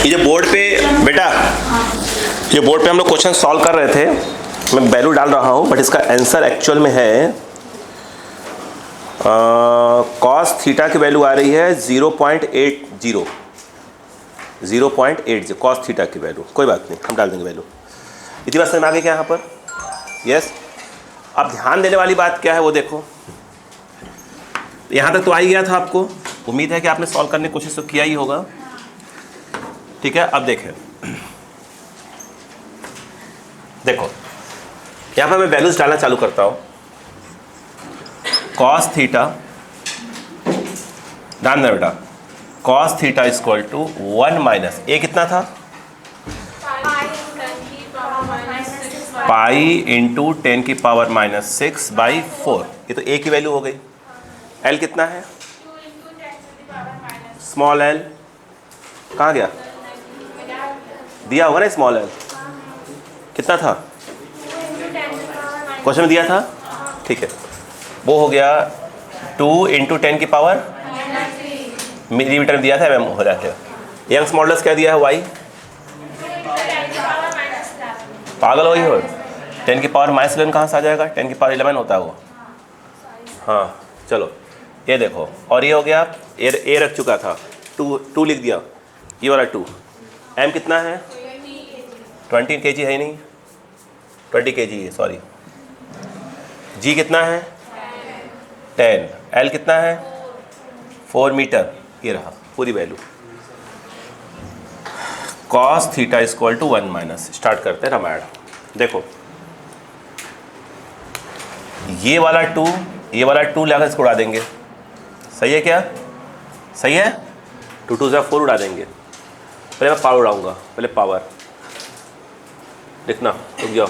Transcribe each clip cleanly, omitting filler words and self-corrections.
ये जो बोर्ड पे बेटा, ये बोर्ड पे हम लोग क्वेश्चन सॉल्व कर रहे थे, मैं वैल्यू डाल रहा हूँ बट इसका आंसर एक्चुअल में है कॉस थीटा की वैल्यू आ रही है 0.80 कॉस थीटा की वैल्यू। कोई बात नहीं, हम डाल देंगे वैल्यू। इतनी बात समझ में आ गई क्या यहाँ पर? यस। अब ध्यान देने वाली बात क्या है वो देखो, यहाँ तक तो आ ही गया था आपको, उम्मीद है कि आपने सॉल्व करने की कोशिश तो किया ही होगा। ठीक है, अब देखें, देखो यहाँ पर मैं वैल्यूज डालना चालू करता हूँ। कॉस थीटा, ध्यान देना बेटा, cos theta equal to 1 minus A कितना था, पाई इंटू 10 की पावर माइनस 6/4। ये तो ए की वैल्यू हो गई। एल कितना है, स्मॉल एल कहाँ गया, दिया होगा ना स्मॉल एल, कितना था क्वेश्चन में दिया था। ठीक है, वो हो गया 2 इंटू 10 की पावर, मिलीमीटर में दिया था, एमएम हो जाते हैं। यंग्स मॉडल्स क्या दिया है, वाई, पागल हो ही हो, 10 की पावर माइनस 11 कहाँ से आ जाएगा, 10 की पावर 11 होता है वो। हाँ चलो ये देखो, और ये हो गया ए रख चुका था, 2 लिख दिया, ये वाला 2। एम कितना है, 20 kg है ही नहीं, 20 kg है, सॉरी। जी कितना है, 10। एल कितना है, 4 मीटर। ये रहा पूरी value. Cos theta equal to 1 minus, start करते हैं रामायण। देखो ये वाला 2 लाकर इसको उड़ा देंगे, सही है क्या, सही है। 2 2 4 उड़ा देंगे। पहले मैं पावर उड़ाऊंगा, पहले पावर लिखना, रुक जाओ।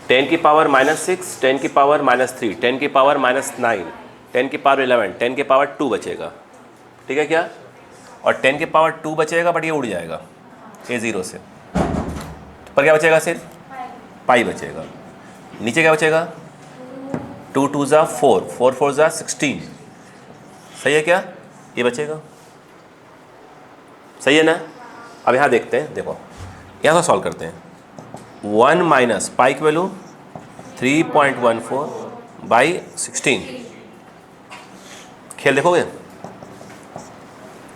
10 की पावर -6, 10 की पावर -3, 10 की पावर -9, 10 की पावर 11, 10 की पावर 2 बचेगा, ठीक है क्या। और 10 की पावर 2 बचेगा बट ये उड़ जाएगा A0 से, पर क्या बचेगा, सिर्फ पाई बचेगा। नीचे क्या बचेगा, 2 2 जा 4, 4 4 जा 16, सही है क्या, ये बचेगा, सही है ना। अब यहाँ देखते हैं, देखो यहाँ तो सॉल्व करते हैं। 1 माइनस पाई की वैल्यू 3.14/16। खेल देखोगे,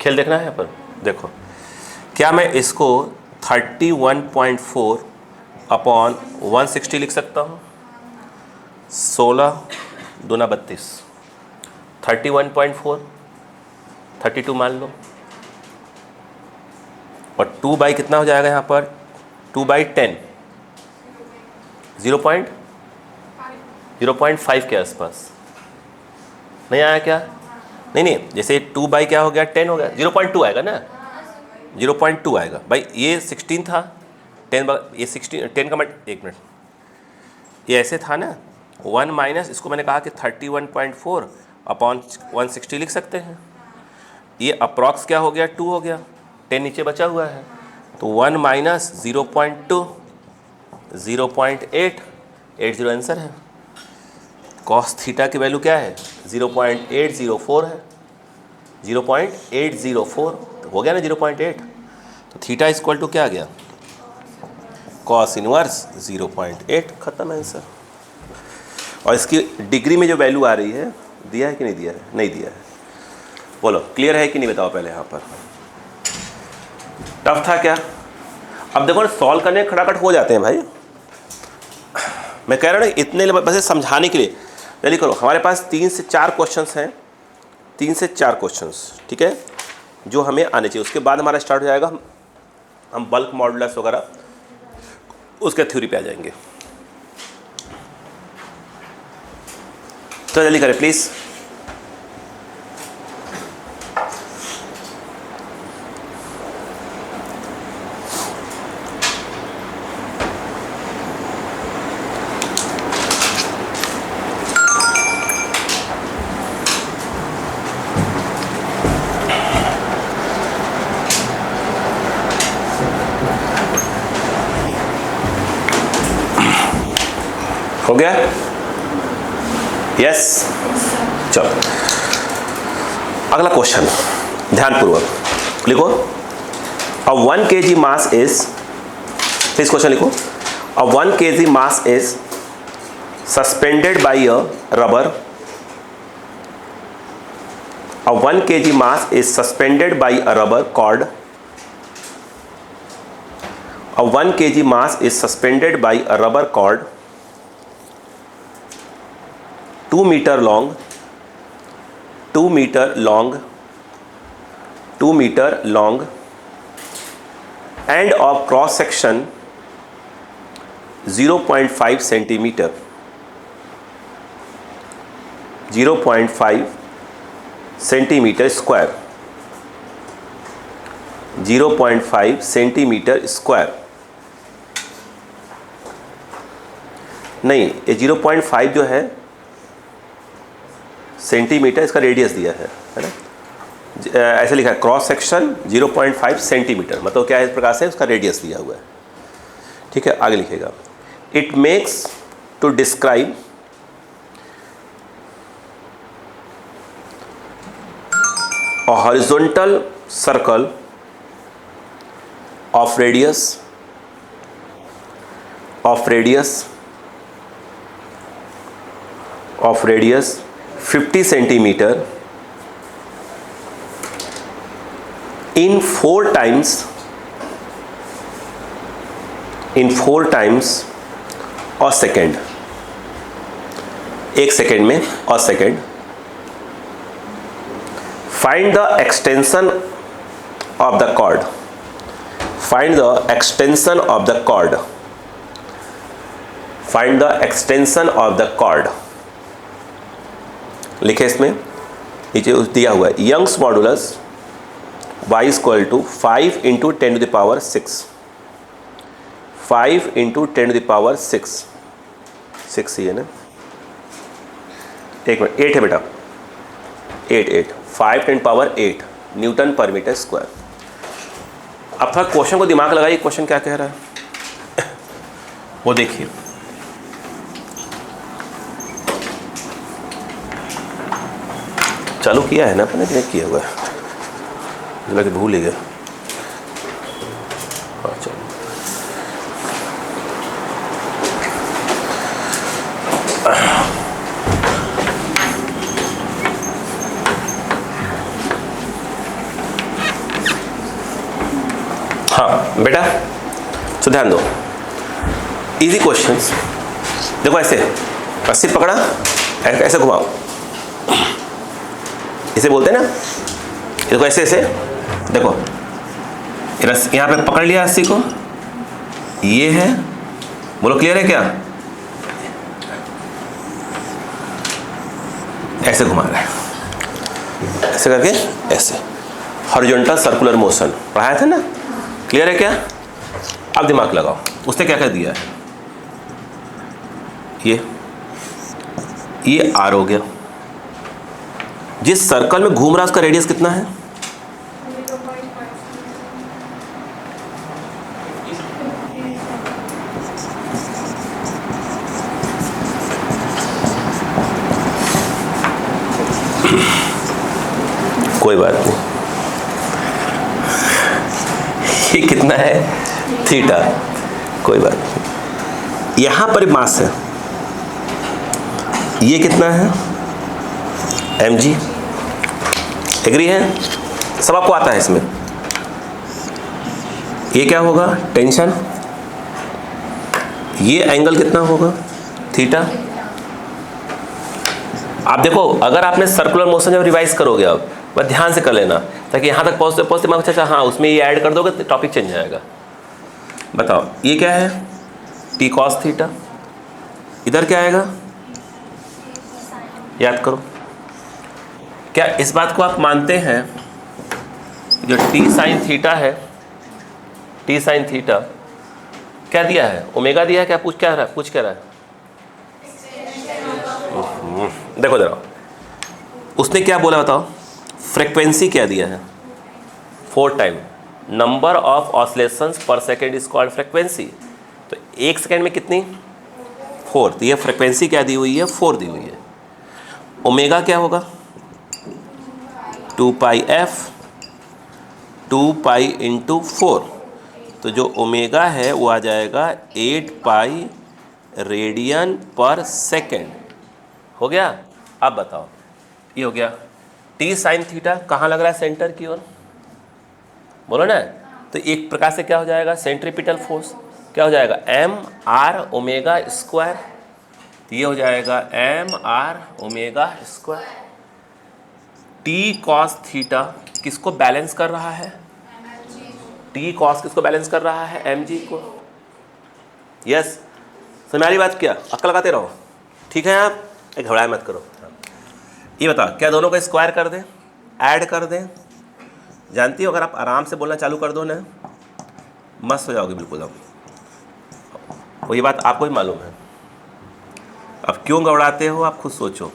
खेल देखना है यहाँ पर। देखो क्या मैं इसको 31.4 अपॉन 160 लिख सकता हूँ, 16 दूना 32, 31.4, 32 मान लो, और 2 बाई कितना हो जाएगा यहाँ पर, 2/10, 0.5 के आसपास। नहीं आया क्या, नहीं, जैसे 2 बाई क्या हो गया, 10 हो गया, 0.2 आएगा ना, 0.2 आएगा भाई। ये 16 था, 10 ये 16, 10 का एक मिनट, ये ऐसे था ना, 1 माइनस, इसको मैंने कहा कि 31.4 अपॉन 160 लिख सकते हैं। ये अप्रॉक्स क्या हो गया, 2 हो गया, 10 नीचे बचा हुआ है, तो 1 माइनस 0.2, 0.880 आंसर है। कॉस थीटा की वैल्यू क्या है, 0.804 है, 0.804 हो गया ना, 0.8। तो थीटा इक्वल टू क्या आ गया, कॉस इनवर्स 0.8, खत्म आंसर। और इसकी डिग्री में जो वैल्यू आ रही है, दिया है कि नहीं दिया है, नहीं दिया है, बोलो क्लियर है कि नहीं, बताओ पहले। यहाँ पर टफ था क्या, अब देखो ना सॉल्व करने खटाखट हो जाते हैं भाई। मैं कह रहा हूँ इतने बस समझाने के लिए। जल्दी करो, हमारे पास 3 से 4 क्वेश्चंस हैं, 3 से 4 क्वेश्चंस, ठीक है, जो हमें आने चाहिए। उसके बाद हमारा स्टार्ट हो जाएगा, हम बल्क मॉडुलस वगैरह उसके थ्योरी पे आ जाएंगे। तो जल्दी करें प्लीज़। हो गया, यस। चलो अगला क्वेश्चन ध्यानपूर्वक लिखो। अ 1 kg मास इज, इस क्वेश्चन लिखो, a 1 kg mass is suspended by a rubber, a 1 kg mass is suspended by a rubber cord, a 1 kg mass is suspended by a rubber cord 2 meter long, 2 meter long, 2 meter long and of cross section 0.5 centimeter, 0.5 centimeter square, 0.5 centimeter square, नहीं ये 0.5 जो है centimetre, इसका radius दिया है ना, ऐसे लिखा है क्रॉस सेक्शन 0.5 सेंटीमीटर, मतलब क्या है, इस प्रकार से उसका रेडियस दिया हुआ है। ठीक है, आगे लिखेगा, it makes to describe a horizontal circle of radius 50 centimeter in 4 times a second, 1 second में a second. Find the extension of the cord. Find the extension of the cord. Find the extension of the cord. लिखे इसमें नीचे दिया हुआ है, Young's modulus y equal to 5 into 10 to the power 6, 5 into 10 to the power 6 ही है ना, एक मिनट, 8 है बेटा, 8 5 10 पावर 8 न्यूटन पर मीटर स्क्वायर। अब थोड़ा क्वेश्चन को दिमाग लगाइए, क्वेश्चन क्या कह रहा है वो देखिए। चालू किया है ना अपने, नहीं किया हुआ है, मुझे लगा भूल ही गया। हाँ चलो, हाँ बेटा तो ध्यान दो, इजी क्वेश्चंस। देखो ऐसे रस्सी पकड़ा, ऐसे घुमाओ, इसे बोलते हैं ना, देखो ऐसे ऐसे, देखो यहाँ पे पकड़ लिया रस्सी को, ये है, बोलो क्लियर है क्या, ऐसे घुमा रहा है, ऐसे करके ऐसे, हॉरिजॉन्टल सर्कुलर मोशन पढ़ाया था ना, क्लियर है क्या। अब दिमाग लगाओ, उसने क्या कर दिया है, ये आर हो गया, जिस सर्कल में घूम रहा है उसका रेडियस कितना है, कोई बात नहीं, ये कितना है, थीटा, कोई बात नहीं। यहां पर मास है, ये कितना है, mg, एग्री है, सब आपको आता है इसमें। ये क्या होगा, टेंशन, ये एंगल कितना होगा, थीटा। आप देखो, अगर आपने सर्कुलर मोशन जब रिवाइज करोगे, अब बस ध्यान से कर लेना, ताकि यहाँ तक पहुँचते पहुँचते मैं अच्छा हाँ उसमें ये ऐड कर दोगे तो टॉपिक चेंज जाएगा। बताओ ये क्या है, टी कॉस थीटा, इधर क्या आएगा, याद करो। क्या इस बात को आप मानते हैं, जो टी साइन थीटा है, टी साइन थीटा क्या दिया है, ओमेगा दिया है, क्या पूछ क्या रहा है, पूछ क्या रहा है, देखो जरा उसने क्या बोला बताओ, फ्रीक्वेंसी क्या दिया है, 4 टाइम, नंबर ऑफ ऑसिलेशंस पर सेकेंड इज कॉल्ड फ्रीक्वेंसी। तो 1 सेकेंड में कितनी, 4, तो ये फ्रीक्वेंसी क्या दी हुई है, 4 दी हुई है। ओमेगा क्या होगा, 2 पाई f 2 पाई इंटू 4, तो जो ओमेगा है वो आ जाएगा 8 पाई रेडियन पर सेकेंड। हो गया? अब बताओ, ये हो गया। टी साइन थीटा कहाँ लग रहा है? सेंटर की ओर, बोलो ना। तो एक प्रकार से क्या हो जाएगा? सेंट्रीपिटल फोर्स क्या हो जाएगा? M R omega square. ये हो जाएगा M R omega square. T cos theta किसको बैलेंस कर रहा है? टी कॉस किसको बैलेंस कर रहा है? एम जी को। यस, समझ वाली बात? क्या अक्ल लगाते रहो, ठीक है? आप घबराए मत करो। ये बता, क्या दोनों को स्क्वायर कर दें, ऐड कर दें? जानती हो, अगर आप आराम से बोलना चालू कर दो ना, मस्त हो जाओगे बिल्कुल। अब वो ये बात आपको भी मालूम है। अब क्यों घबराते हो आप खुद सोचो।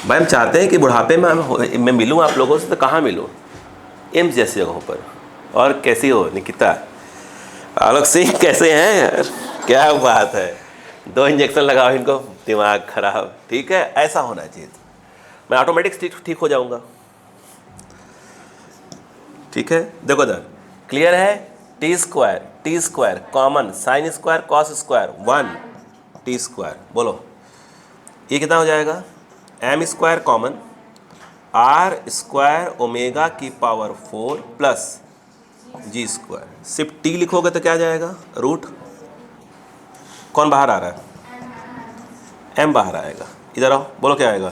भाई हम चाहते हैं कि बुढ़ापे में मैं मिलूँ आप लोगों से, तो कहाँ मिलूँ? एम्स जैसी जगहों पर। और कैसी हो निकिता? आलोक सिंह कैसे हैं यार? क्या बात है, 2 इंजेक्शन लगाओ इनको, दिमाग खराब। ठीक है, ऐसा होना चाहिए। मैं ऑटोमेटिक ठीक हो जाऊंगा। ठीक है, देखो इधर क्लियर है। T square common, sine square cos square 1 T square. बोलो ये कितना हो जाएगा? M square common, R square omega की पावर 4 प्लस जी स्क्वायर। सिर्फ टी लिखोगे तो क्या जाएगा? रूट। कौन बाहर आ रहा है? एम बाहर आएगा। इधर आओ, बोलो क्या आएगा?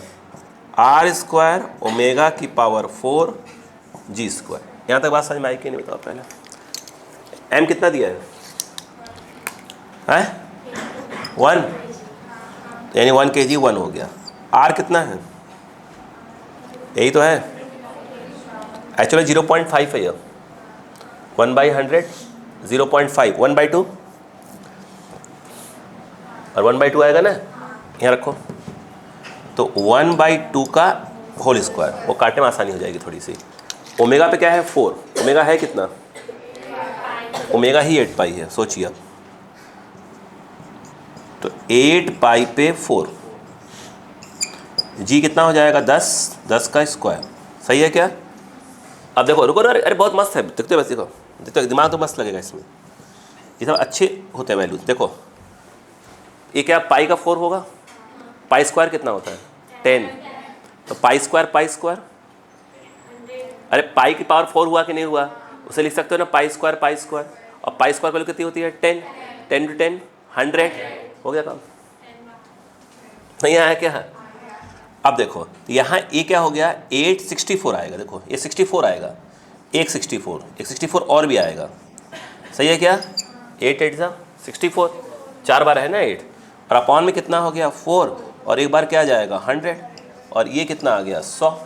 आर स्क्वायर ओमेगा की पावर 4 जी स्क्वायर। यहाँ तक बात समझ में आई कि नहीं बताओ पहले? एम कितना दिया है? 1, यानी 1 kg 1 हो गया। आर कितना है? यही तो है, एक्चुअली 0.5 है। 1/100 0.5, 1/2 और 1/2 आएगा ना, यहाँ रखो। तो 1/2 का होल स्क्वायर, वो काटने में आसानी हो जाएगी थोड़ी सी। ओमेगा पे क्या है? 4। ओमेगा है कितना? ओमेगा ही 8 पाई है, सोचिए अब। तो 8 पाई पे 4, जी कितना हो जाएगा? 10 का स्क्वायर। सही है क्या? अब देखो, रुको ना, अरे बहुत मस्त है, देखते हो? बस देखो, देखते हो, दिमाग तो मस्त लगेगा इसमें। ये सब अच्छे होते हैं वैल्यूज। देखो ये क्या पाई का 4 होगा? पाई स्क्वायर कितना होता है? 10। तो पाई स्क्वायर, अरे पाई की पावर 4 हुआ कि नहीं हुआ? उसे लिख सकते हो ना, पाई स्क्वायर। और पाई स्क्वायर वैल्यू कितनी होती है? 10 10 × 10 100। हो गया काम? नहीं आया क्या? अब देखो यहाँ ये क्या हो गया? 864 आएगा। देखो ये 64 आएगा, 164 और भी आएगा। सही है क्या? 8 8 64, 4 बार है ना 8, और अपॉन में कितना हो गया? 4, और एक बार क्या जाएगा? 100, और ये कितना आ गया? 100।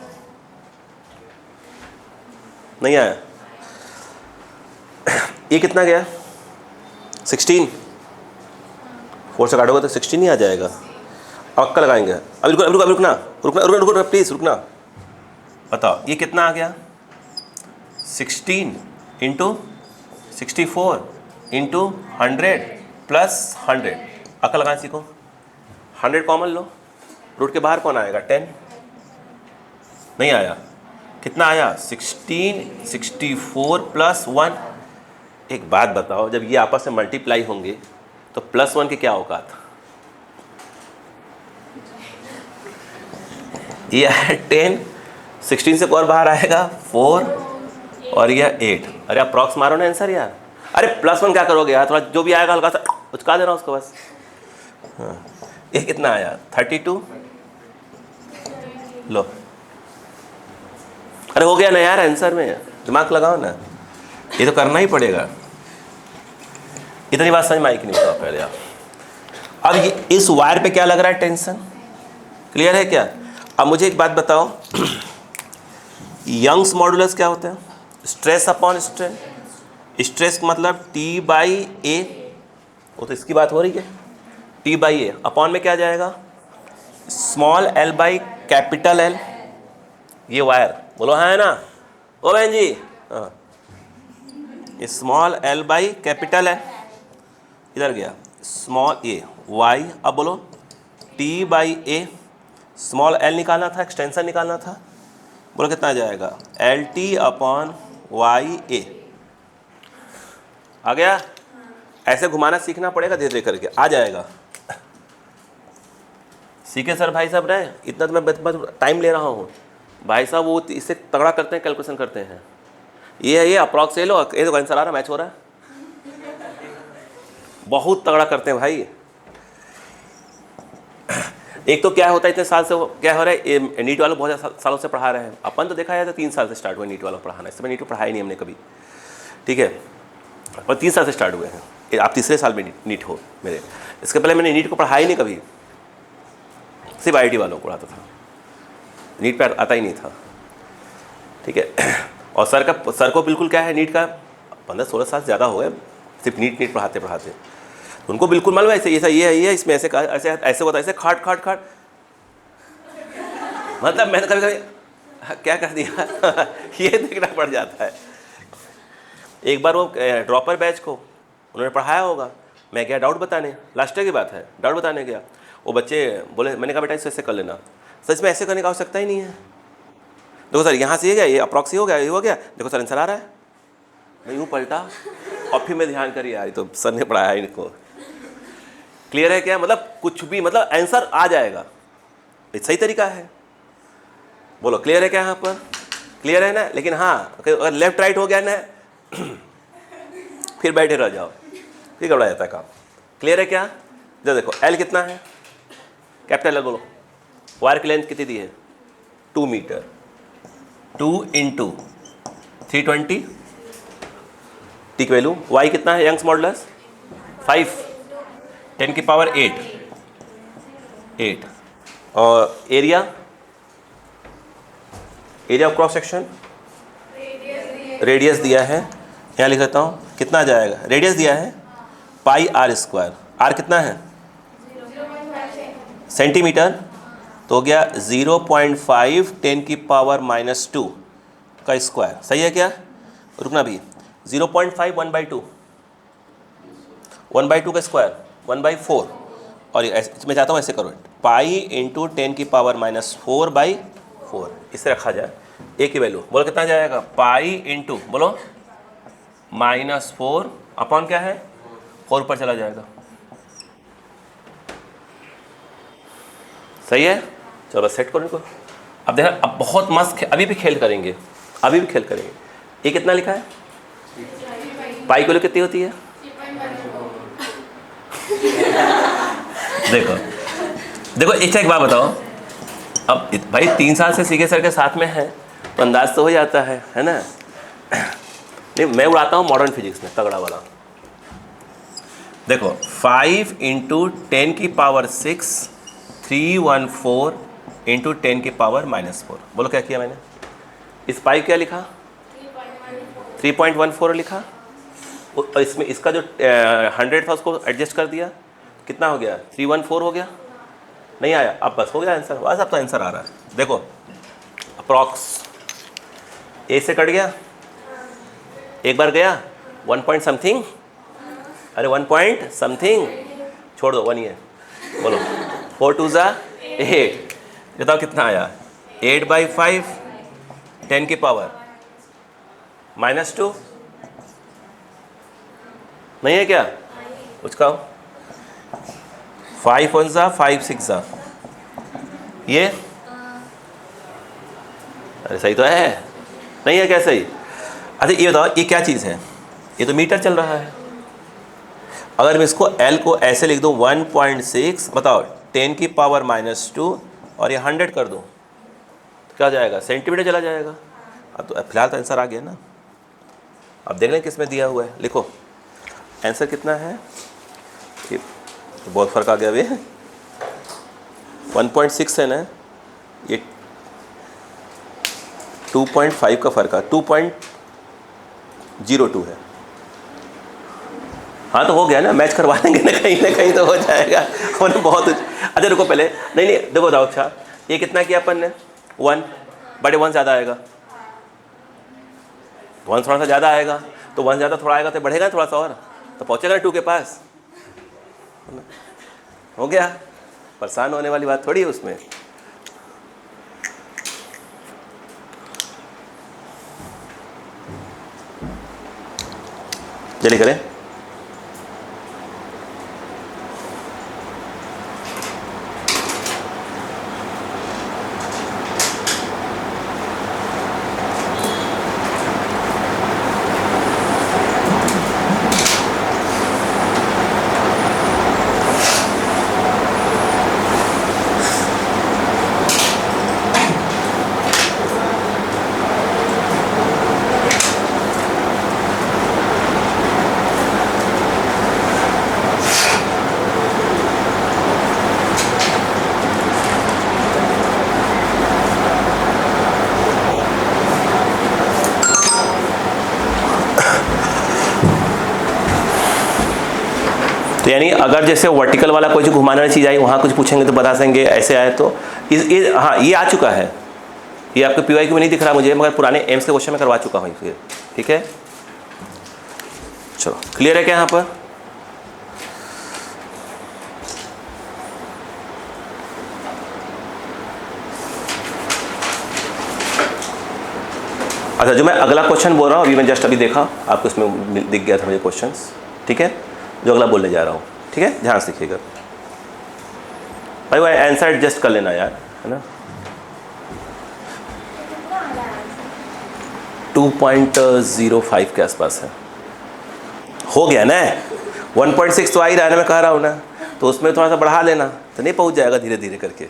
नहीं आया? ये कितना गया? 16। 4 से काटोगे तो 16 ही आ जाएगा। अब अक्का लगाएंगे। अब रुकना प्लीज़ रुकना। बताओ ये कितना आ गया? 16 × 64 × 100 प्लस 100। अक्का लगाना सीखो। 100 कॉमन लो, रूट के बाहर कौन आएगा? 10। नहीं आया? कितना आया? 16 64 प्लस 1। एक बात बताओ, जब ये आपस में मल्टीप्लाई होंगे तो +1 की क्या औकात? ये है 10, 16 से और बाहर आएगा 4, और यह 8। अरे अप्रॉक्स मारो ना आंसर यार। अरे +1 क्या करोगे यार? थोड़ा जो भी आएगा हल्का सा उचका देना उसको बस। हाँ, ये कितना आया? 32। लो, अरे हो गया ना यार आंसर में, दिमाग लगाओ ना, ये तो करना ही पड़ेगा। इतनी बात समझ में आई कि नहीं बताओ पहले आप? अब ये इस वायर पे क्या लग रहा है? टेंशन। क्लियर है क्या? अब मुझे एक बात बताओ, यंग्स मॉडुलस क्या होता है? Stress upon strain. स्ट्रेस मतलब T/A, वो तो इसकी बात हो रही है। T/A अपॉन में क्या जाएगा? Small l capital L। ये वायर बोलो हाँ है ना? ओ बहन जी, हाँ, स्मॉल l/कैपिटल L। इधर गया स्मॉल a y। अब बोलो T/A स्मॉल एल निकालना था, एक्सटेंशन निकालना था, बोलो कितना आ जाएगा, एल टी अपॉन वाई ए। आ गया? ऐसे घुमाना सीखना पड़ेगा धीरे धीरे करके, आ जाएगा। सीखे सर भाई साहब रहे, इतना तो मैं टाइम ले रहा हूँ भाई साहब, वो इससे तगड़ा करते हैं, कैलकुलेशन करते हैं। ये अप्रॉक्स ले लो, ये तो आंसर आ रहा, मैच हो रहा है, बहुत तगड़ा करते हैं भाई। एक तो क्या होता है, इतने साल से वो क्या हो रहा है, नीट वालों बहुत सालों से पढ़ा रहे हैं, अपन तो देखा जाए तो 3 साल से स्टार्ट हुआ नीट वालों पढ़ाना, इससे नीट पढ़ाया नहीं हमने कभी, ठीक है, और 3 साल से स्टार्ट हुए हैं, आप तीसरे साल में नीट हो मेरे, इसके पहले मैंने नीट को पढ़ाया ही नहीं कभी, सिर्फ IIT वालों को पढ़ाता था, नीट पे आता ही नहीं था, ठीक है। और सर को बिल्कुल क्या है, नीट का 15-16 साल ज़्यादा हो गए सिर्फ नीट पढ़ाते पढ़ाते, उनको बिल्कुल मालूम है ऐसे ऐसा ये है इसमें ऐसे ऐसे होता है, ऐसे खाट खाट खाट, मतलब मैंने कभी कभी क्या कर दिया ये देखना पड़ जाता है। एक बार वो ड्रॉपर बैच को उन्होंने पढ़ाया होगा, मैं गया डाउट बताने, लास्ट ईयर की बात है, डाउट बताने गया, वो बच्चे बोले, मैंने कहा बेटा इससे ऐसे कर लेना, सर इसमें ऐसे करने का आवश्यकता ही नहीं है, देखो सर यहाँ से ये गया, ये अप्रॉक्स हो गया, ये हो गया, देखो सर आंसर आ रहा है, मैं यूँ पलटा और फिर मैं ध्यान करी यार तो सर ने पढ़ाया इनको, क्लियर है क्या, मतलब कुछ भी मतलब आंसर आ जाएगा, ये सही तरीका है, बोलो क्लियर है क्या यहाँ पर, क्लियर है ना। लेकिन हाँ अगर लेफ्ट राइट हो गया ना फिर बैठे रह जाओ, फिर गड़बड़ा जाता है काम, क्लियर है क्या। जब देखो एल कितना है, कैपिटल एल बोलो, वायर की लेंथ कितनी दी है 2 मीटर, 2 × 320, टी की वैल्यू, वाई कितना है यंग्स मॉडुलस 5, 10 की पावर 8, और area of cross section, radius दिया है, यहाँ लिख लेता हूँ कितना आ जाएगा, रेडियस दिया है पाई r², r कितना है सेंटीमीटर, तो हो गया 0.5 10 की पावर -2 का स्क्वायर, सही है क्या, रुकना भी 0.5 1/2, 1/2 का स्क्वायर 1/4, और मैं चाहता हूँ ऐसे करो, पाई × 10 की पावर -4/4, इसे रखा जाए, ए की वैल्यू बोलो कितना जाएगा, पाई × बोलो -4 अपॉन क्या है 4 पर चला जाएगा, सही है। चलो सेट करो इनको, अब देखा, अब बहुत मस्त अभी भी खेल करेंगे, अभी भी खेल करेंगे। ये कितना लिखा है, पाई की कितनी होती है देखो देखो, इससे एक बात बताओ, अब भाई 3 साल से सीके सर के साथ में है तो अंदाज तो हो जाता है ना। नहीं मैं उड़ाता हूँ मॉडर्न फिजिक्स में तगड़ा वाला, देखो 5 × 10 की पावर 6 314 × 10 की पावर -4, बोलो क्या किया मैंने, इस पाई क्या लिखा 3.14 लिखा, और इसमें इसका जो 100 था उसको एडजस्ट कर दिया, कितना हो गया 314 हो गया, नहीं आया, अब बस हो गया आंसर, बस अब तो आंसर आ रहा है। देखो अप्रॉक्स ए से कट गया, एक बार गया 1 पॉइंट समथिंग, अरे 1 पॉइंट समथिंग छोड़ दो 1 ही है, बोलो 4 2 8, बताओ कितना आया 8/5 10 की पावर -2, नहीं है क्या, उसका 5 1 5 6 ये, अरे सही तो है, नहीं है क्या सही। अच्छा ये बताओ ये क्या चीज़ है, ये तो मीटर चल रहा है, अगर मैं इसको L को ऐसे लिख दूँ 1.6, बताओ 10 की पावर -2 और ये 100 कर दूँ तो क्या जाएगा, सेंटीमीटर चला जाएगा। अब तो फिलहाल तो आंसर आ गया ना, अब देख लें किस में दिया हुआ है, लिखो आंसर कितना है, ये तो बहुत फ़र्क आ गया अभी 1.6 है ना, ये 2.5 का फ़र्क है, 2.02 है, हाँ तो हो गया ना, मैच करवा लेंगे ना कहीं तो हो जाएगा, उन्होंने बहुत। अच्छा रुको पहले, नहीं देखो बताओ, अच्छा ये कितना किया अपन ने 1, बड़े 1 ज़्यादा आएगा, 1 थोड़ा सा ज़्यादा आएगा, तो 1 ज़्यादा थोड़ा आएगा तो बढ़ेगा थोड़ा सा और, तो पहुँचेगा 2 के पास, हो गया, परेशान होने वाली बात थोड़ी है उसमें, जल्दी करें। तो यानी अगर जैसे वर्टिकल वाला कोई जो घुमाने वाली चीज़ आई वहाँ कुछ पूछेंगे तो बता देंगे, ऐसे आए तो हाँ ये आ चुका है, ये आपके PYQ में नहीं दिख रहा मुझे, मगर पुराने एम्स के क्वेश्चन में करवा चुका हूँ फिर। ठीक है, चलो क्लियर है क्या यहाँ पर? अच्छा, जो मैं अगला क्वेश्चन बोल रहा हूँ, अभी मैं जस्ट अभी देखा, आपको इसमें दिख गया था मुझे क्वेश्चंस। ठीक है, जो अगला बोलने जा रहा हूँ, ठीक है, ध्यान से देखिएगा भाई, वो आंसर एडजस्ट कर लेना यार, है ना। 2.05 के आसपास है, हो गया ना। 1.6 तो आ ही रहा है ना, मैं कह रहा हूँ ना, तो उसमें थोड़ा सा बढ़ा लेना तो नहीं पहुँच जाएगा धीरे धीरे करके।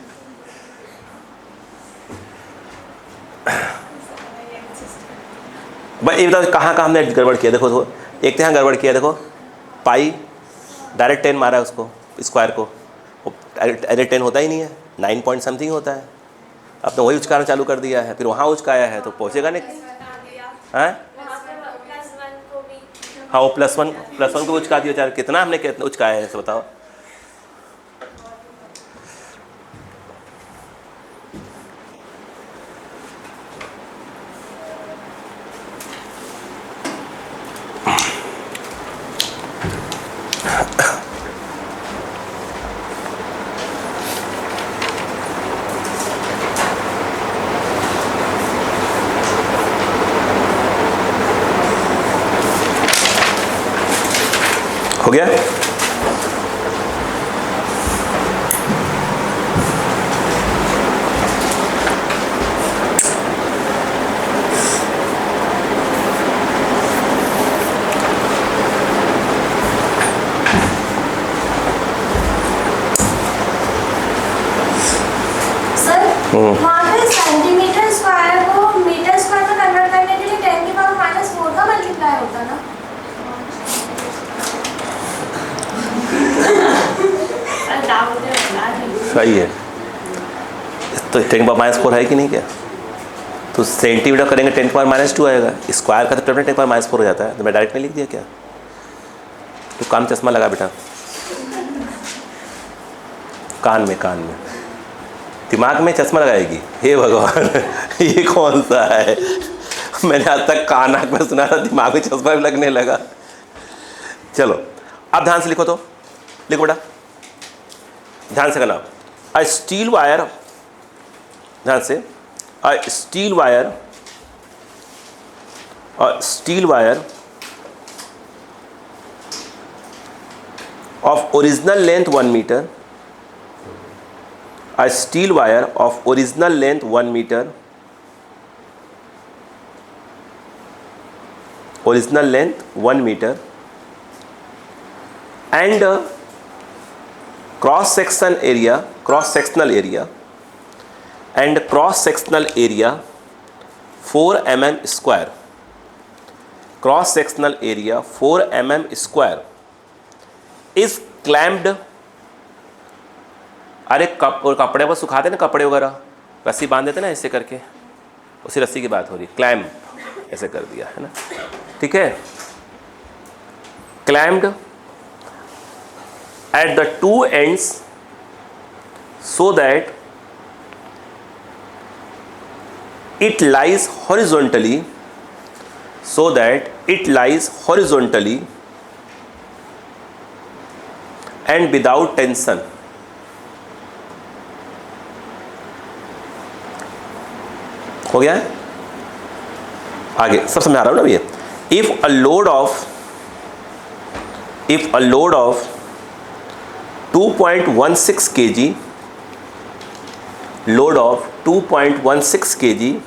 भाई ये बताओ कहाँ कहाँ हमने गड़बड़ किया, देखो तो एक तो यहाँ गड़बड़ किया, देखो पाई डायरेक्ट 10 मारा है उसको, स्क्वायर को, डायरेक्ट 10 होता ही नहीं है, 9 पॉइंट समथिंग होता है। अब तो वही उचकाना चालू कर दिया है, फिर वहाँ उचकाया है तो पहुँचेगा नहीं। हाँ हाँ, वो +1 को उचका दिया, चाहे कितना हमने कितना उचकाया है, बताओ। हो गया? सेंटीमीटर स्क्वायर को मीटर स्क्वायर में कन्वर्ट करने के लिए 10⁻⁻4 का मल्टीप्लाई होता है ना। सही है, तो 10⁻4 है कि नहीं क्या? तो सेंटीमीटर करेंगे 10⁻2 आएगा, स्क्वायर का तो 10⁻4 हो जाता है, तो मैं डायरेक्ट में लिख दिया क्या? तो कान चश्मा लगा बेटा, कान में दिमाग में चश्मा लगाएगी, हे भगवान ये कौन सा है? मैंने आज तक कान नाक में सुना था, दिमाग में चश्मा भी लगने लगा। चलो अब ध्यान से लिखो, तो लिखो बेटा, ध्यान से करना। अ स्टील वायर, ध्यान से, a steel wire of original length 1 meter, a steel wire of original length 1 meter, original length 1 meter, and cross sectional area and cross sectional area 4 mm square, cross sectional area 4 mm square is clamped। अरे कपड़े को सुखाते ना, कपड़े वगैरह रस्सी बांध देते ना ऐसे करके, उसी रस्सी की बात हो रही, क्लैम्प ऐसे कर दिया है ना, ठीक है। Clamped at the two ends so that it lies horizontally, and without tension। हो गया है? आगे सब समझा रहा हूँ ना भैया। If a load of if a load of 2.16 kg, load of 2.16 kg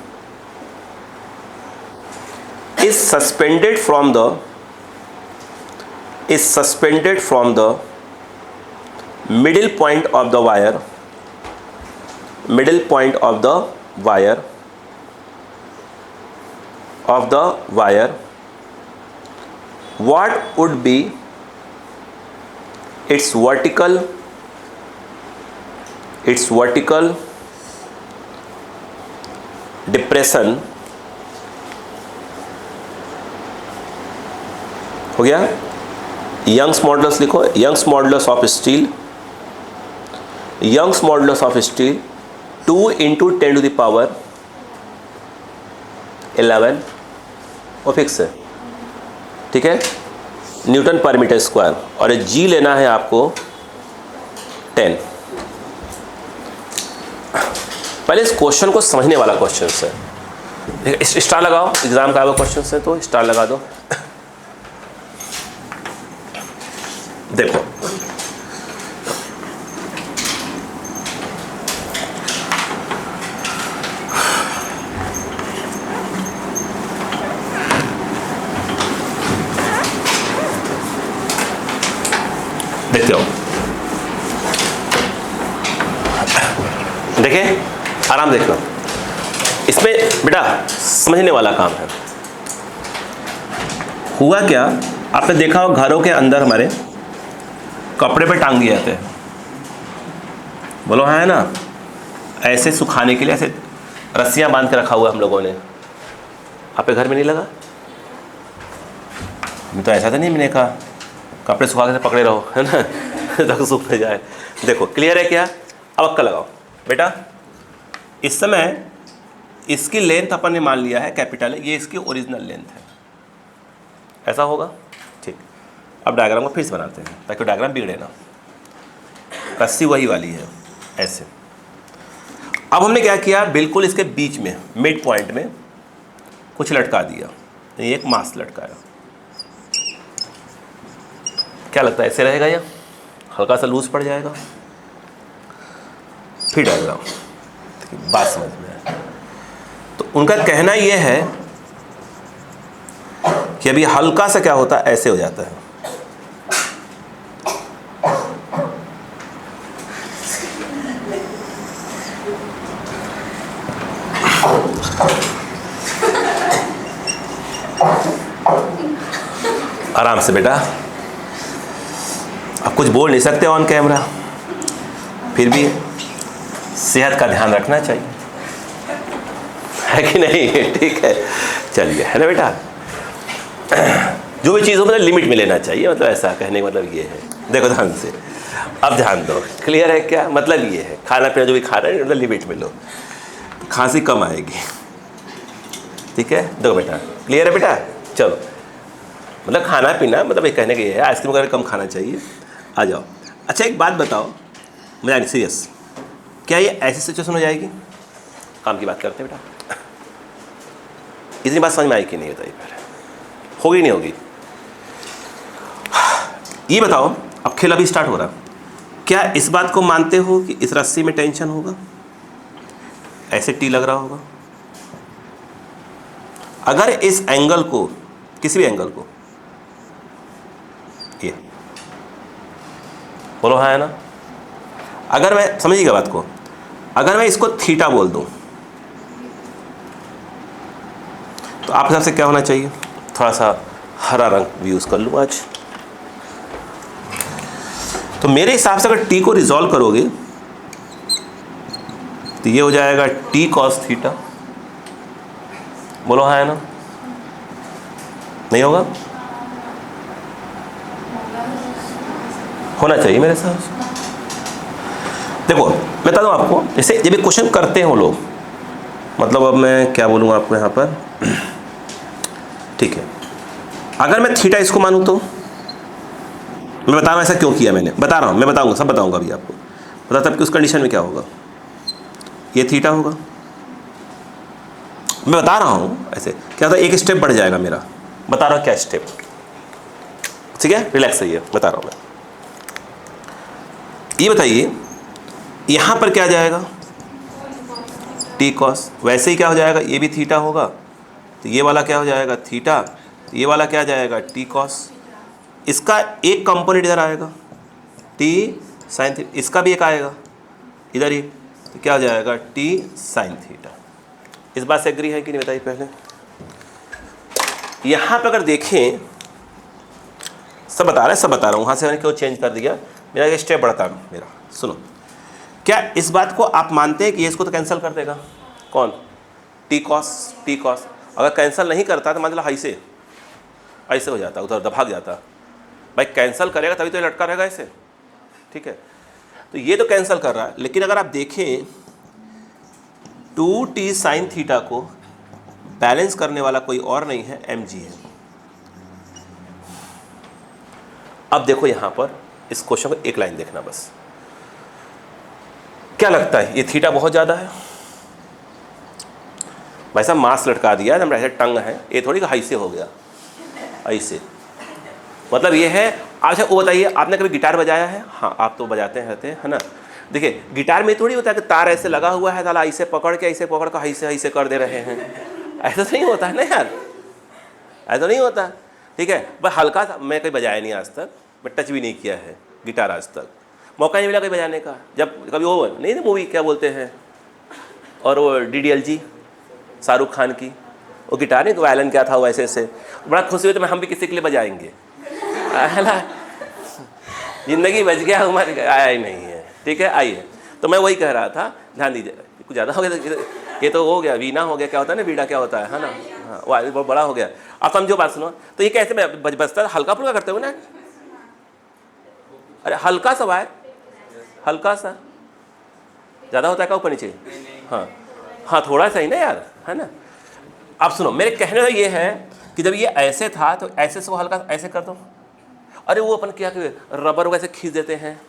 is suspended from the middle point of the wire, what would be its vertical depression? हो गया? यंग्स मॉडुलस लिखो, यंग्स मॉडुलस ऑफ स्टील 2 × 10⁻11 वो fix है, ठीक है, Newton पर metre square, और जी लेना है आपको 10। पहले इस क्वेश्चन को समझने वाला क्वेश्चन है, स्टार लगाओ, एग्जाम का क्वेश्चन है तो स्टार लगा दो। देखो देखते हो, देखें, आराम देखना, इसमें बेटा समझने वाला काम है। हुआ क्या, आपने देखा हो घरों के अंदर हमारे कपड़े पे टांग दिए जाते हैं, बोलो हाँ है ना, ऐसे सुखाने के लिए ऐसे रस्सियां बांध के रखा हुआ हम लोगों ने। आपके घर में नहीं लगा? मैं तो ऐसा तो नहीं, मैंने कहा कपड़े सुखा के पकड़े रहो, है ना, तक सूख न जाए। देखो क्लियर है क्या? अब अक्का लगाओ बेटा। इस समय इसकी लेंथ अपन ने मान लिया है कैपिटल है, ये इसकी ओरिजिनल लेंथ है, ऐसा होगा, ठीक। अब डायग्राम को फिर से बनाते हैं ताकि डायग्राम बिगड़े ना। रस्सी वही वाली है ऐसे। अब हमने क्या किया, बिल्कुल इसके बीच में मिड पॉइंट में कुछ लटका दिया, ये एक मास लटकाया। क्या लगता है ऐसे रहेगा या हल्का सा लूज पड़ जाएगा? फिर डायग्राम बात समझ में आए। तो उनका कहना यह है कि अभी हल्का सा क्या होता है, ऐसे हो जाता है। आराम से बेटा, अब कुछ बोल नहीं सकते ऑन कैमरा, फिर भी सेहत का ध्यान रखना चाहिए, है कि नहीं? ठीक है, चलिए, है ना बेटा। जो भी चीज़ हो मतलब लिमिट में लेना चाहिए, मतलब ऐसा कहने का मतलब ये है। देखो ध्यान से, अब ध्यान दो, क्लियर है क्या? मतलब ये है, खाना पीना जो भी खा रहे हैं मतलब लिमिट में लो, खांसी कम आएगी, ठीक है। देखो बेटा, क्लियर है बेटा? चलो, मतलब खाना पीना मतलब ये कहने के ये है, आइसक्रीम वगैरह कम खाना चाहिए। आ जाओ। अच्छा एक बात बताओ, मजा नहीं, सीरियस, क्या ये ऐसी सिचुएशन हो जाएगी? काम की बात करते हैं बेटा, इतनी बात समझ में आई कि नहीं बताइए पहले, होगी नहीं होगी? ये बताओ, अब खेल अभी स्टार्ट हो रहा, क्या इस बात को मानते हो कि इस रस्सी में टेंशन होगा, ऐसे टी लग रहा होगा? अगर इस एंगल को, किसी भी एंगल को, ये बोलो हाँ है ना, अगर मैं, समझिएगा बात को, अगर मैं इसको थीटा बोल दूं तो आप हिसाब से क्या होना चाहिए? थोड़ा सा हरा रंग भी यूज़ कर लूँ आज। तो मेरे हिसाब से अगर टी को रिजॉल्व करोगे तो ये हो जाएगा टी कॉस थीटा। बोलो हाँ है ना, नहीं होगा? होना चाहिए मेरे हिसाब से। देखो मैं बता दूँ आपको, जैसे जब ये क्वेश्चन करते हैं वो लोग, मतलब अब मैं क्या बोलूँ आपको यहाँ पर, ठीक है, अगर मैं थीटा इसको मानूँ तो मैं बता रहा हूँ ऐसा क्यों किया मैंने, बता रहा हूँ, मैं बताऊँगा, सब बताऊँगा अभी आपको, बता तब कि उस कंडीशन में क्या होगा, ये थीटा होगा। मैं बता रहा हूँ ऐसे क्या होता है, एक स्टेप बढ़ जाएगा मेरा, बता रहा हूँ क्या स्टेप, ठीक है, रिलैक्स रहिए, बता रहा हूँ मैं। ये बताइए यहाँ पर क्या जाएगा, टी कॉस, वैसे ही क्या हो जाएगा, ये भी थीटा होगा, तो ये वाला क्या हो जाएगा थीटा, तो ये वाला क्या जाएगा टी कॉस, इसका एक कंपोनेंट इधर आएगा टी साइन थीटा, इसका भी एक आएगा इधर ही, तो क्या हो जाएगा टी साइन थीटा। इस बात से एग्री है कि नहीं बताइए पहले। यहाँ पर अगर देखें, सब बता रहा हूँ, वहाँ से मैंने क्यों चेंज कर दिया, मेरा एक स्टेप बढ़ता है मेरा। सुनो, क्या इस बात को आप मानते हैं कि ये इसको तो कैंसिल कर देगा, कौन, टी कॉस, अगर कैंसिल नहीं करता तो मतलब ऐसे हो जाता, उधर भाग जाता, भाई कैंसिल करेगा तभी तो ये लटका रहेगा ऐसे, ठीक है। तो ये तो कैंसिल कर रहा है, लेकिन अगर आप देखें 2t साइन थीटा को बैलेंस करने वाला कोई और नहीं है, mg है। अब देखो यहाँ पर इस क्वेश्चन को एक लाइन देखना बस, क्या लगता है ये थीटा बहुत ज़्यादा है, भाई साहब मास लटका दिया, ऐसे टंग है, ये थोड़ी हाई से हो गया ऐसे, मतलब ये है। अच्छा वो बताइए, आपने कभी गिटार बजाया है? हाँ आप तो बजाते हैं रहते हैं, है ना। देखिए गिटार में थोड़ी होता है कि तार ऐसे लगा हुआ है, साला ऐसे पकड़ के ऐसे कर दे रहे हैं, ऐसा तो नहीं होता है ना यार, ऐसा नहीं होता, ठीक है। बस हल्का सा, मैं कहीं बजाया नहीं आज तक, मैं टच भी नहीं किया है गिटार आज तक, मौका नहीं मिला कहीं बजाने का। जब कभी वो नहीं ना मूवी क्या बोलते हैं, और वो DDLG शाहरुख खान की, वो गिटार नहीं तो वायलिन क्या था, वो ऐसे बड़ा खुशी हुई, तो हम भी किसी के लिए बजाएंगे, जिंदगी बच गया, उम्र आया ही नहीं है, ठीक है। आइए, तो मैं वही कह रहा था, ध्यान दीजिए, कुछ ज़्यादा हो गया, ये तो हो गया वीणा हो गया, क्या होता है ना वीणा क्या होता है ना, हाँ वो बहुत बड़ा हो गया। आप समझो बात, सुनो, तो ये कैसे बजता है, हल्का फुल्का करते हो ना, अरे हल्का सा वायर, हल्का सा, ज़्यादा होता है क्या ऊपर नीचे, हाँ थोड़ा सा ही ना यार, है ना। आप सुनो, मेरे कहने का ये है कि जब ये ऐसे था तो ऐसे से वो हल्का ऐसे कर दो, अरे वो अपन क्या रबर वैसे खींच देते हैं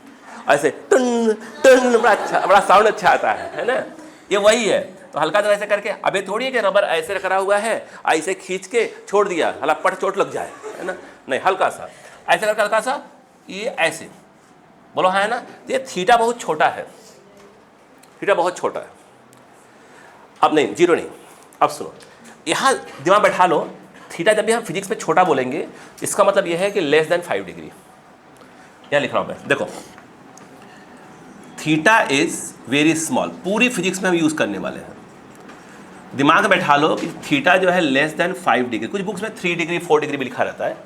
ऐसे, टन टन, बड़ा अच्छा, बड़ा साउंड अच्छा आता है ना, ये वही है। तो हल्का तो ऐसे करके, अबे थोड़ी है कि रबर ऐसे करा हुआ है, ऐसे खींच के छोड़ दिया, हला पट चोट लग जाए, है ना, नहीं हल्का सा ऐसे करके, हल्का सा ये ऐसे बोलो, है ना। ये थीटा बहुत छोटा है, थीटा बहुत छोटा है। अब नहीं, जीरो नहीं, अब सुनो, यहाँ दिमाग बैठा लो, थीटा जब भी हम फिजिक्स में छोटा बोलेंगे, इसका मतलब यह है कि लेस देन 5 डिग्री। यहाँ लिख रहा हूँ मैं, देखो थीटा इज वेरी स्मॉल, पूरी फिजिक्स में हम यूज करने वाले हैं। दिमाग में बैठा लो कि थीटा जो है लेस देन 5 डिग्री, कुछ बुक्स में 3 डिग्री 4 डिग्री भी लिखा रहता है।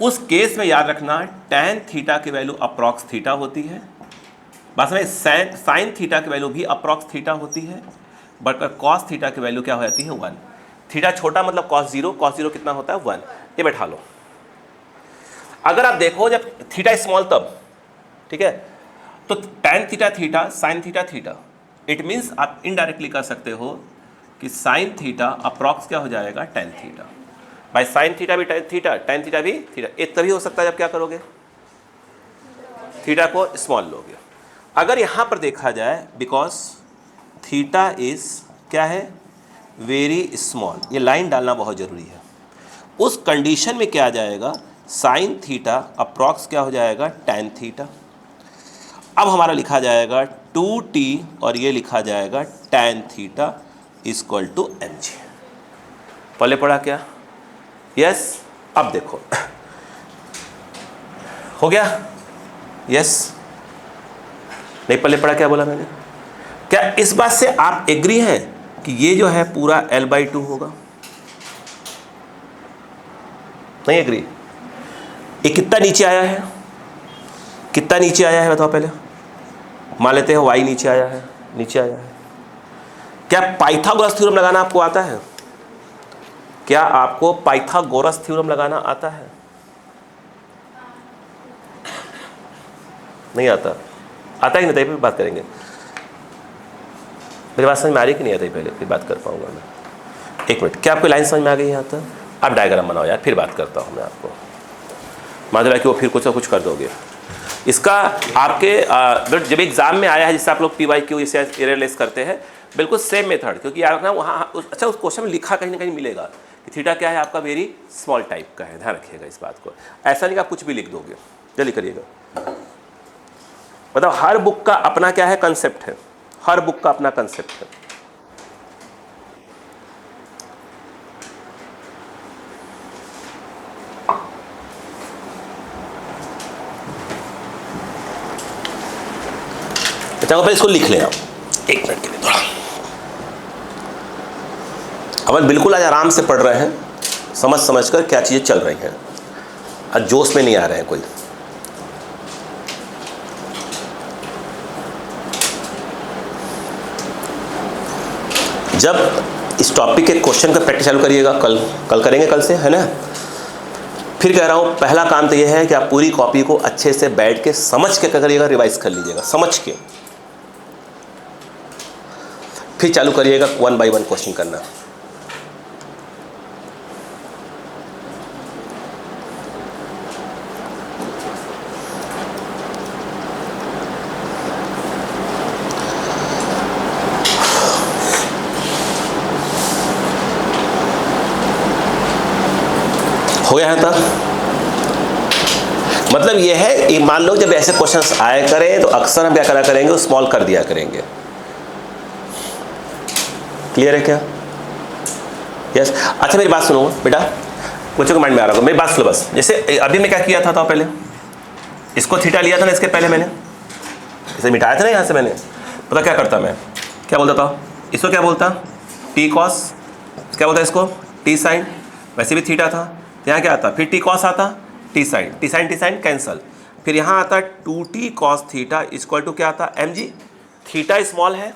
उस केस में याद रखना tan थीटा की वैल्यू अप्रॉक्स थीटा होती है, बस में साइन थीटा की वैल्यू भी अप्रॉक्स थीटा होती है, बट कॉस थीटा की वैल्यू क्या हो जाती है 1। थीटा छोटा मतलब कॉस जीरो कितना होता है 1, ये बैठा लो। अगर आप देखो जब थीटा स्मॉल तब, ठीक है, तो tan theta sine theta, it means आप इनडायरेक्टली कर सकते हो कि साइन थीटा अप्रॉक्स क्या हो जाएगा tan थीटा, भाई साइन थीटा भी tan थीटा भी थीटा, एक तभी हो सकता है जब क्या करोगे, थीटा को स्मॉल लोगे। अगर यहाँ पर देखा जाए, बिकॉज थीटा इज क्या है वेरी स्मॉल, ये लाइन डालना बहुत ज़रूरी है। उस कंडीशन में क्या आ जाएगा, साइन थीटा अप्रॉक्स क्या हो जाएगा tan थीटा। अब हमारा लिखा जाएगा 2t और ये लिखा जाएगा tan theta equal to mg। पहले पढ़ा क्या, यस। अब देखो हो गया, यस नहीं, पहले पढ़ा क्या बोला मैंने, क्या इस बात से आप एग्री हैं कि ये जो है पूरा L/2 होगा, नहीं एग्री। ये कितना नीचे आया है, कितना नीचे आया है बताओ पहले, मान लेते हैं y नीचे आया है, नीचे आया है। क्या पाइथागोरस थ्योरम लगाना आपको आता है, क्या आपको पाइथागोरस थ्योरम लगाना आता है, नहीं आता, आता ही नहीं, फिर बात करेंगे। मेरी बात समझ में आ रही कि नहीं आती, पहले फिर बात कर पाऊंगा मैं। एक मिनट, क्या आपको लाइन समझ में आ गई यहाँ तक? अब डायग्राम बनाओ यार, फिर बात करता हूँ मैं आपको। मान लो कि वो फिर कुछ ना कुछ कर दोगे। इसका आपके जब एग्जाम में आया है, जिससे आप लोग PYQ इसे एररलेस करते हैं, बिल्कुल सेम मेथड, क्योंकि यार ना वहाँ अच्छा उस क्वेश्चन में लिखा कहीं ना कहीं मिलेगा कि थीटा क्या है आपका, वेरी स्मॉल टाइप का है, ध्यान रखिएगा इस बात को। ऐसा नहीं कि आप कुछ भी लिख दोगे, जल्दी करिएगा। मतलब हर बुक का अपना क्या है, कंसेप्ट है, हर बुक का अपना कंसेप्ट है। अच्छा पहले इसको लिख लें आप, एक मिनट के लिए थोड़ा। अपन बिल्कुल आज आराम से पढ़ रहे हैं, समझ समझ कर क्या चीज़ें चल रही हैं, आज जोश में नहीं आ रहे हैं कोई। जब इस टॉपिक के क्वेश्चन का प्रैक्टिस चालू करिएगा, कल करेंगे, कल से, है ना। फिर कह रहा हूँ पहला काम तो यह है कि आप पूरी कॉपी को अच्छे से बैठ के समझ के करिएगा, रिवाइज कर लीजिएगा समझ के, फिर चालू करिएगा 1 बाय 1 क्वेश्चन करना। हो गया है तब? मतलब ये है, ये मान लो जब ऐसे क्वेश्चंस आया करें तो अक्सर हम क्या करा करेंगे, वो स्मॉल कर दिया करेंगे। क्लियर है क्या? यस। अच्छा मेरी बात सुनो बेटा, बच्चों को माइंड में आ रहा होगा, मेरी बात सुनो बस। जैसे अभी मैं क्या किया था पहले, इसको थीटा लिया था ना, इसके पहले मैंने इसे मिटाया था ना यहाँ से, मैंने पता क्या करता, मैं क्या बोलता था, इसको क्या बोलता, टी कॉस, क्या बोलता इसको, टी साइन, वैसे भी थीटा था, तो यहाँ क्या आता, फिर टी कॉस आता, टी साइन कैंसल, फिर यहाँ आता 2t cos theta equal to क्या आता, एम जी। थीटा स्मॉल है,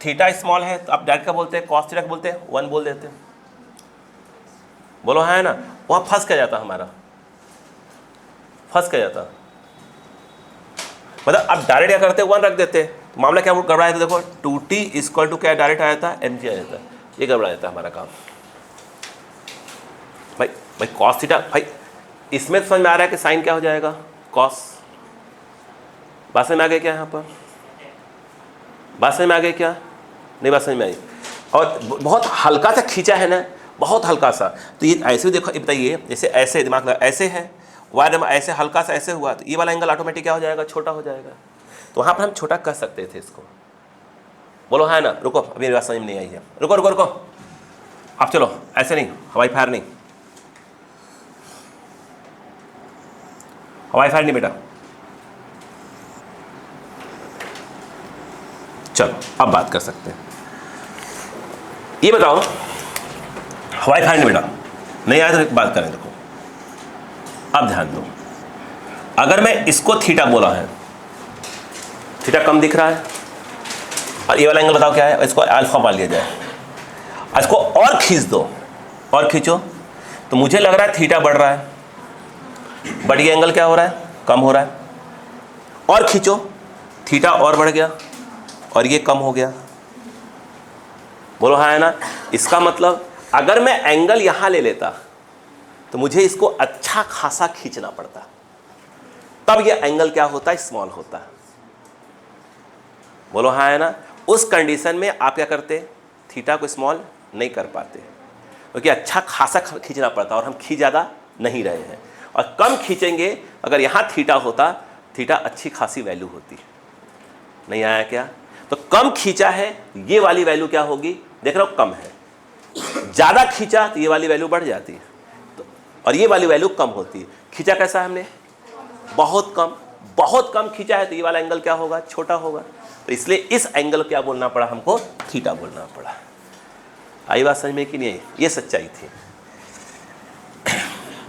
थीटा स्मॉल है तो आप डायरेक्ट क्या बोलते हैं, कॉस थीटा बोलते हैं, 1 बोल देते हैं, बोलो है ना। वहाँ फंस क्या जाता, हमारा फंस क्या जाता, मतलब अब डायरेक्ट क्या करते हैं, 1 रख देते, तो मामला क्या गड़बड़ा है, तो देखो 2t इक्वल टू क्या डायरेक्ट आया था, एम जी आ जाता, ये गड़बड़ा जाता है हमारा काम। भाई कॉस थीटा, भाई इसमें समझ में आ रहा है कि साइन क्या हो जाएगा, कॉस। बात समझ में आ गई क्या, यहाँ पर बात समझ में आ गई क्या, नहीं बात समझ में आई। और बहुत हल्का सा खींचा है ना, बहुत हल्का सा, तो ये ऐसे भी देखो, बताइए जैसे ऐसे दिमाग लगा, ऐसे है वायर ऐसे हल्का सा ऐसे हुआ, तो ये वाला एंगल ऑटोमेटिक क्या हो जाएगा, छोटा हो जाएगा। तो वहाँ पर हम छोटा कर सकते थे इसको, बोलो है ना। रुको अभी मेरी बात समझ में नहीं आई है, रुको रुको रुको, अब चलो ऐसे नहीं, हवाई फायर नहीं, हवाई फायर नहीं बेटा, चलो अब बात कर सकते हैं। ये बताओ, हवाई फायर नहीं बेटा, नहीं आया तो बात करें। देखो अब ध्यान दो, अगर मैं इसको थीटा बोला है, थीटा कम दिख रहा है, और ये वाला एंगल बताओ क्या है, इसको अल्फा मान लिया जाए, इसको और खींच दो, और खींचो, तो मुझे लग रहा है थीटा बढ़ रहा है, बट ये एंगल क्या हो रहा है, कम हो रहा है। और खींचो, थीटा और बढ़ गया और ये कम हो गया, बोलो हाँ है ना। इसका मतलब अगर मैं एंगल यहां ले लेता तो मुझे इसको अच्छा खासा खींचना पड़ता, तब ये एंगल क्या होता है, स्मॉल होता। बोलो हाँ है ना। उस कंडीशन में आप क्या करते, थीटा को स्मॉल नहीं कर पाते, क्योंकि अच्छा खासा खींचना पड़ता, और हम खींच ज़्यादा नहीं रहे हैं। और कम खींचेंगे, अगर यहाँ थीटा होता, थीटा अच्छी खासी वैल्यू होती। नहीं आया क्या? तो कम खींचा है, ये वाली वैल्यू क्या होगी, देख रहे हो कम है। ज़्यादा खींचा तो ये वाली वैल्यू बढ़ जाती है, तो और ये वाली वैल्यू कम होती है। खींचा कैसा है हमने, बहुत कम खींचा है, तो ये वाला एंगल क्या होगा, छोटा होगा। तो इसलिए इस एंगल क्या बोलना पड़ा हमको, थीटा बोलना पड़ा। आई बात समझ में कि नहीं आई? ये सच्चाई थी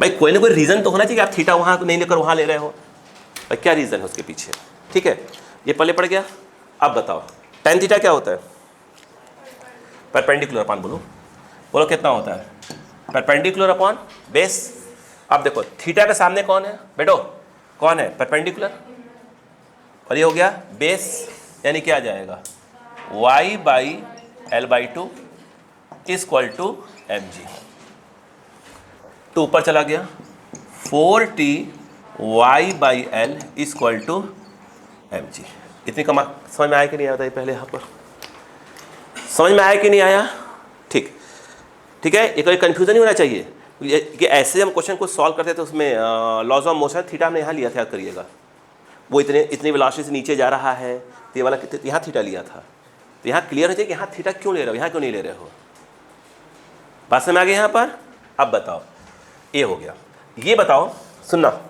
भाई। कोई ना कोई रीज़न तो होना चाहिए कि आप थीटा वहाँ नहीं लेकर वहाँ ले रहे हो, भाई क्या रीज़न है उसके पीछे। ठीक है, ये पहले पड़ गया। अब बताओ tan थीटा क्या होता है, परपेंडिकुलर अपॉन, बोलो कितना होता है, परपेंडिकुलर अपॉन बेस। अब देखो थीटा के सामने कौन है बेटो, कौन है, परपेंडिकुलर, और ये हो गया बेस, यानी क्या आ जाएगा, y/l/2 इक्वल टू mg। तो ऊपर चला गया 4t y/l equal to mg। इतनी कमा समझ में आया कि नहीं आया, पहले यहाँ पर समझ में आया कि नहीं आया? ठीक। ठीक है, ये कोई कन्फ्यूज़न नहीं होना चाहिए कि ऐसे हम क्वेश्चन को सॉल्व करते तो उसमें लॉज ऑफ मोशन थीटा हमने यहाँ लिया था, याद करिएगा। वो इतनी वेलोसिटी से नीचे जा रहा है तो ये वाला यहाँ थीटा लिया था। तो यहाँ क्लियर हो जाए कि यहाँ थीटा क्यों ले रहे हो, यहाँ क्यों नहीं ले रहे हो। बात समझ आ गई यहाँ पर। अब बताओ, ये हो गया। ये बताओ, सुनना,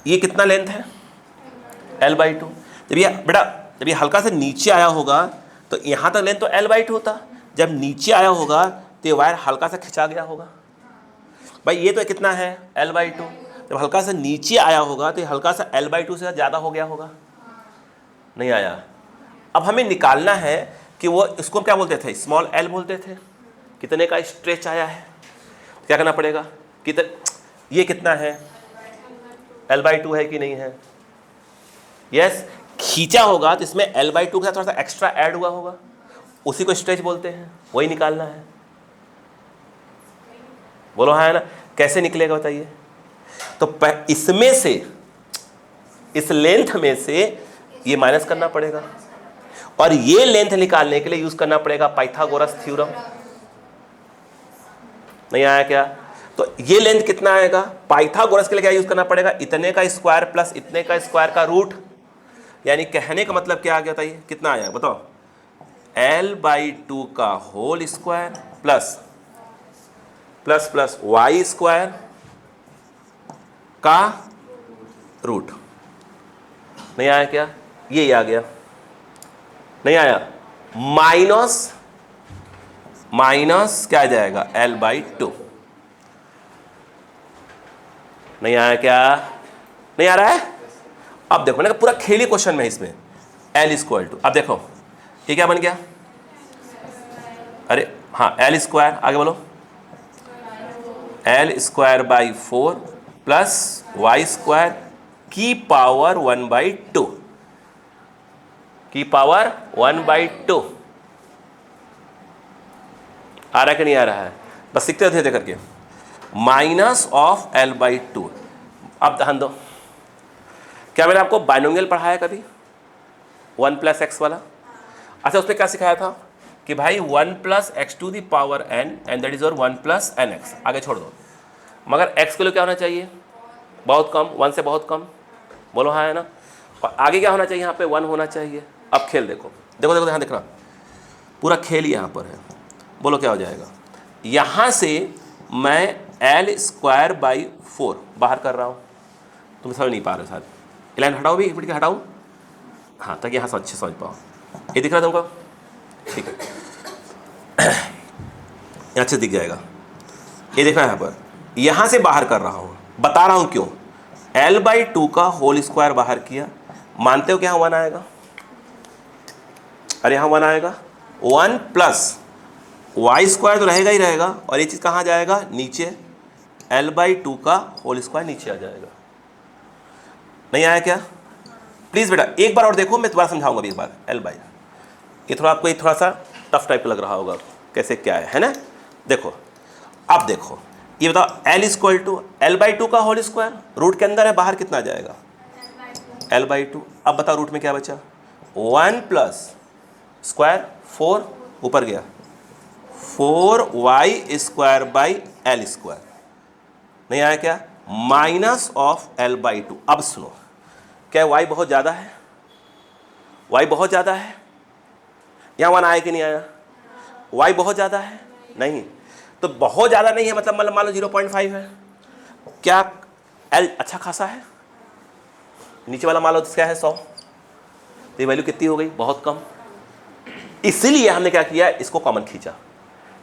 ये कितना लेंथ है, l/2। जब ये बेटा जब ये हल्का से नीचे आया होगा तो यहाँ तक लेंथ तो l/2 होता। जब नीचे आया होगा तो ये वायर हल्का सा खिंचा गया होगा। भाई ये तो कितना है, l/2। जब हल्का सा नीचे आया होगा तो ये हल्का सा l/2 से ज़्यादा हो गया होगा, नहीं आया। अब हमें निकालना है कि वो इसको क्या बोलते थे, स्मॉल l बोलते थे। कितने का स्ट्रेच आया है, क्या करना पड़ेगा, ये कितना है, l/2 है कि नहीं है। यस, खींचा होगा तो इसमें l/2 का थोड़ा सा एक्स्ट्रा ऐड हुआ होगा, उसी को स्ट्रेच बोलते हैं, वही निकालना है। बोलो हाँ है ना। कैसे निकलेगा बताइए। तो इसमें से, इस लेंथ में से ये माइनस करना पड़ेगा और ये लेंथ निकालने के लिए यूज करना पड़ेगा पाइथागोरस थ्योरम। नहीं आया क्या। तो ये लेंथ कितना आएगा, पाइथागोरस के लिए क्या यूज करना पड़ेगा, इतने का स्क्वायर प्लस इतने का स्क्वायर का रूट। यानी कहने का मतलब क्या आ गया बताइए, कितना आया बताओ, l/2 का whole square plus plus plus Y square का रूट। नहीं आया क्या, ये आ गया। नहीं आया, माइनस क्या आ जाएगा, l/2। नहीं आया क्या, नहीं आ रहा है। अब देखो ना, पूरा खेली क्वेश्चन में इसमें l²। अब देखो ये क्या बन गया, अरे हाँ l², आगे बोलो, l²/4 प्लस y² की पावर 1/2, की पावर 1/2। आ रहा है कि नहीं आ रहा है, बस सीखते थे करके। Minus of l/2। अब ध्यान दो, क्या मैंने आपको बाइनोमियल पढ़ाया कभी, 1 + x वाला। अच्छा, उसमें क्या सिखाया था कि भाई 1 + x⁴n एंड दैट इज और 1 + nx। आगे छोड़ दो, मगर x के लिए क्या होना चाहिए, बहुत कम, 1 से बहुत कम। बोलो हाँ है ना। और आगे क्या होना चाहिए, यहाँ पे 1 होना चाहिए। अब खेल देखो, देखो देखो ध्यान देखना, पूरा खेल यहाँ पर है। बोलो क्या हो जाएगा, यहाँ से मैं l²/4 बाहर कर रहा हूँ, तुम समझ नहीं पा रहे शायद। ये लाइन हटाओ भी, एक मिनट के हटाऊँ, हाँ, ताकि यहाँ से अच्छे समझ पाओ। ये दिख रहा है तुमको, ठीक है, ये अच्छे दिख जाएगा। ये देखना यहाँ पर, यहाँ से बाहर कर रहा हूँ, बता रहा हूँ क्यों। l/2 का होल स्क्वायर बाहर किया, मानते हो कि यहाँ 1 आएगा, अरे यहाँ 1 आएगा। 1 प्लस y² तो रहेगा ही रहेगा, और ये चीज़ कहाँ जाएगा, नीचे, l/2 का होल स्क्वायर नीचे आ जाएगा। नहीं आया क्या, प्लीज़ बेटा एक बार और देखो, मैं दोबारा समझाऊंगा अभी एक बार। ये थोड़ा आपको थोड़ा सा टफ टाइप लग रहा होगा, कैसे क्या है ना। देखो, अब देखो, ये बताओ, l/2 का होल स्क्वायर रूट के अंदर है, बाहर कितना आ जाएगा, l/2। अब बताओ रूट में क्या बचा, 1 प्लस स्क्वायर 4 ऊपर गया, 4y² नहीं आया क्या, माइनस ऑफ l/2। अब सुनो, क्या y बहुत ज़्यादा है, y बहुत ज़्यादा है, यहाँ 1 आया कि नहीं आया, y बहुत ज़्यादा है, नहीं, तो बहुत ज़्यादा नहीं है मतलब मान लो 0.5 है। क्या l अच्छा खासा है, नीचे वाला मान लो क्या है 100, तो ये वैल्यू कितनी हो गई, बहुत कम। इसीलिए हमने क्या किया, इसको कॉमन खींचा।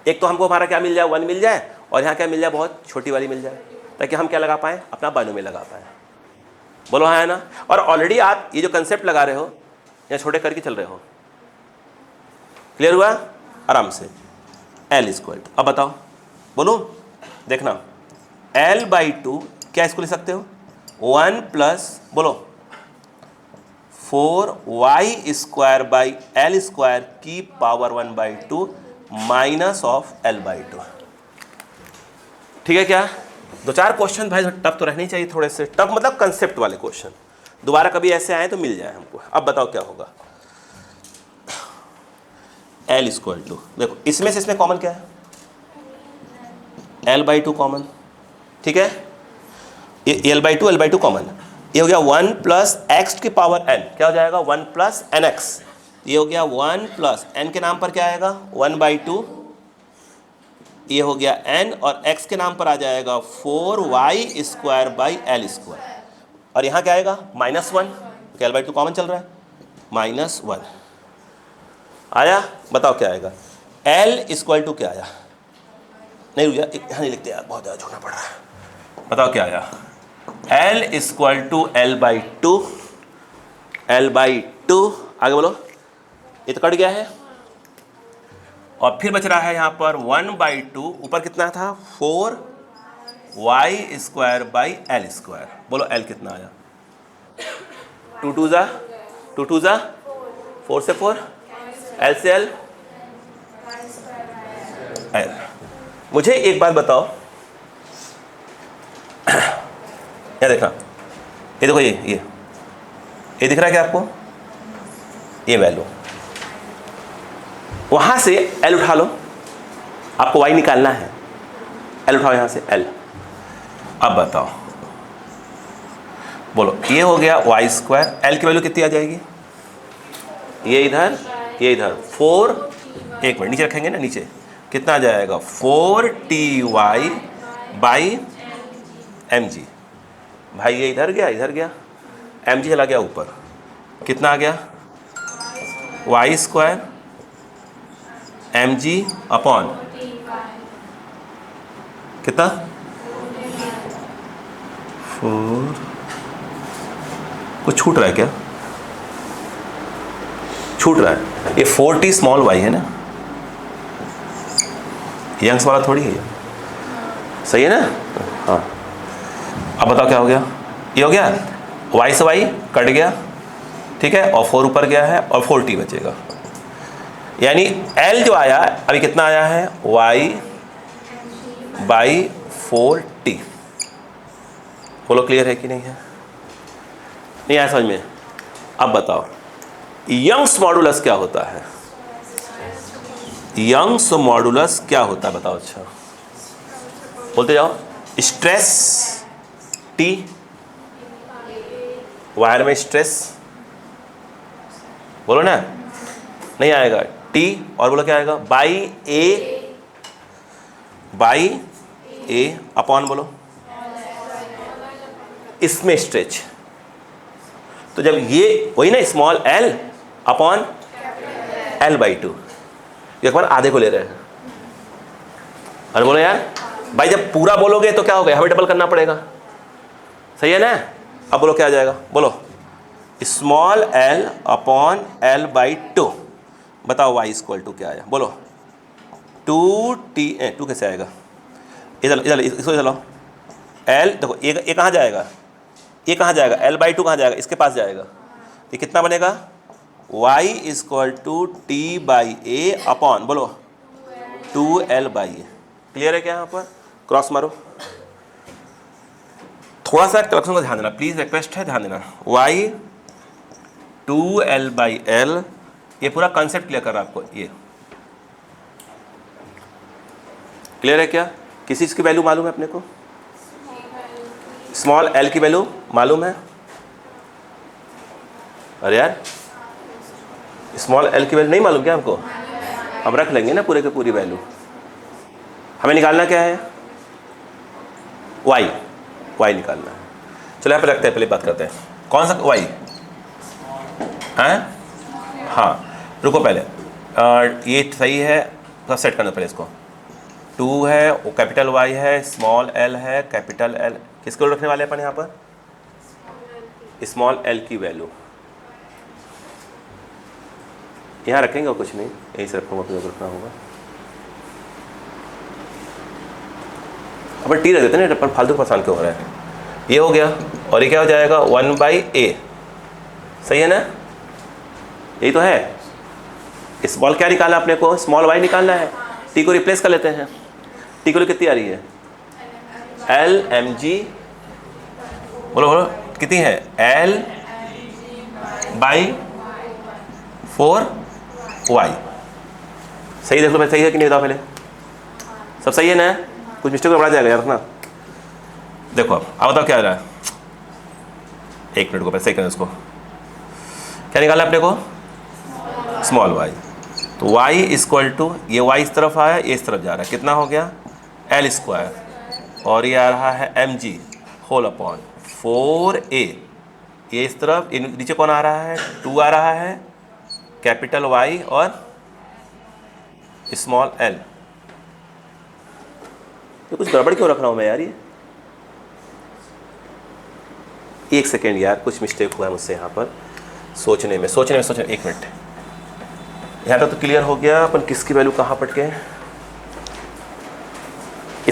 एक तो हमको हमारा क्या मिल जाए, 1 मिल जाए, और यहाँ क्या मिल जाए, बहुत छोटी वाली मिल जाए, ताकि हम क्या लगा पाएँ, अपना बाइनोमियल लगा पाएँ। बोलो हाँ है ना। और ऑलरेडी आप ये जो कंसेप्ट लगा रहे हो, या छोटे करके चल रहे हो, क्लियर हुआ आराम से। l², अब बताओ, बोलो देखना, l/2 क्या इसको लिख सकते हो, 1 प्लस बोलो 4y² की पावर 1/2 माइनस ऑफ l/2। ठीक है क्या। 2-4 क्वेश्चन भाई टफ तो रहनी चाहिए, थोड़े से टफ मतलब कंसेप्ट वाले क्वेश्चन, दोबारा कभी ऐसे आए तो मिल जाए हमको। अब बताओ क्या होगा, l², देखो इसमें से इसमें कॉमन क्या है, L/2 कॉमन, ठीक है, ये L/2 कॉमन, ये हो गया 1 प्लस एक्स की पावर n, क्या हो जाएगा 1 प्लस एन एक्स, ये हो गया 1 प्लस n के नाम पर क्या आएगा 1/2, ये हो गया n, और x के नाम पर आ जाएगा 4y² और यहाँ क्या आएगा -1, तो L/2 कॉमन चल रहा है, -1 आया। बताओ क्या आएगा, L क्या आया, नहीं रुक जा, यहाँ नहीं लिखते यार, बहुत ज़्यादा झूठना पड़ रहा है। बताओ क्या आया, L/2 आगे बोलो, ये तो कट गया है, और फिर बच रहा है यहाँ पर 1/2, ऊपर कितना था 4y²/L², बोलो L कितना आया, 2 2 जा 4 से 4, L से L, L। मुझे एक बात बताओ, क्या देखा, ये देखो, ये दिख रहा है क्या आपको, ये वैल्यू, वहां से L उठा लो, आपको y निकालना है, L उठाओ यहां से L। अब बताओ, बोलो, ये हो गया y², L की वैल्यू कितनी आ जाएगी, ये इधर 4, एक मिनट नीचे रखेंगे ना, नीचे कितना आ जाएगा 4ty/mg, भाई ये इधर गया mg चला गया ऊपर, कितना आ गया y² mg अपॉन कितना 4, कुछ छूट रहा है क्या, छूट रहा है, ये 4t स्मॉल y है ना, यंग्स वाला थोड़ी है ये, सही है ना, हाँ। अब बताओ क्या हो गया, ये हो गया y से y कट गया, ठीक है, और 4 ऊपर गया है और 4t बचेगा, यानी L जो आया अभी कितना आया है y/4t। बोलो क्लियर है कि नहीं है, नहीं आया समझ में। अब बताओ यंग्स मॉडुलस क्या होता है, यंग्स मॉडुलस क्या होता है बताओ, अच्छा बोलते जाओ, स्ट्रेस T, वायर में स्ट्रेस, बोलो ना, नहीं आएगा T, और बोलो क्या आएगा बाई ए अपॉन, बोलो इसमें स्ट्रेच, तो जब ये वही ना स्मॉल l अपॉन L/2, एक बार आधे को ले रहे हैं, और बोलो यार भाई जब पूरा बोलोगे तो क्या होगा, हमें डबल करना पड़ेगा, सही है ना। अब बोलो क्या आ जाएगा, बोलो स्मॉल l अपॉन L/2, बताओ y = क्या आया, बोलो 2t, 2 कैसे आएगा, इधर इसको चलो, l देखो ये कहाँ जाएगा, ये कहाँ जाएगा, L/2 कहाँ जाएगा, इसके पास जाएगा, ये कितना बनेगा y = t/a अपॉन, बोलो 2l/a। क्लियर है क्या, यहाँ पर क्रॉस मारो, थोड़ा सा करेक्शन को ध्यान देना प्लीज, रिक्वेस्ट है, ध्यान देना, y 2l/l, ये पूरा कॉन्सेप्ट क्लियर कर रहा है आपको, ये क्लियर है क्या, किसी चीज़ की वैल्यू मालूम है अपने को, स्मॉल l की वैल्यू मालूम है, अरे यार स्मॉल l की वैल्यू नहीं मालूम क्या हमको, हम रख लेंगे ना पूरे की पूरी वैल्यू, हमें निकालना क्या है y निकालना है। चलो यहाँ पे रखते हैं, पहले बात करते हैं कौन सा y हैं, हाँ रुको पहले, ये सही है, सब सेट करना पहले इसको, 2 है, वो कैपिटल Y है, स्मॉल l है, कैपिटल L, किसको रखने वाले अपन यहाँ पर, स्मॉल l की वैल्यू यहाँ रखेंगे और कुछ नहीं, यहीं से रखूँगा, फिर रखना होगा, अपन टी रख देते ना, अपन फालतू परेशान क्यों हो रहा है। ये हो गया, और ये क्या हो जाएगा 1/a, सही है ना, यही तो है। स्मॉल क्या निकालना अपने को, स्मॉल y निकालना है, टी को रिप्लेस कर लेते हैं, टी को कितनी आ रही है L/mg, बोलो बोलो कितनी है L/4y, सही देख लो, सही है कि नहीं बताओ पहले, सब सही है ना, कुछ मिस्टेक में बढ़ा जाएगा यार ना। देखो अब बताओ क्या आ रहा है, एक मिनट को पहले सही करें उसको। क्या निकाला अपने को, स्मॉल वाई। तो y इक्वल टू, ये y इस तरफ आया, ये इस तरफ जा रहा है, कितना हो गया L स्क्वायर, और ये आ रहा है mg होल अपॉन 4a। ये इस तरफ, ये नीचे कौन आ रहा है, 2 आ रहा है, कैपिटल Y और स्मॉल l। ये कुछ गड़बड़ क्यों रख रहा हूँ मैं यार, ये एक सेकेंड यार, कुछ मिस्टेक हुआ है मुझसे यहाँ पर सोचने में। एक मिनट, यहाँ तक तो क्लियर हो गया अपन किसकी वैल्यू कहाँ पटके।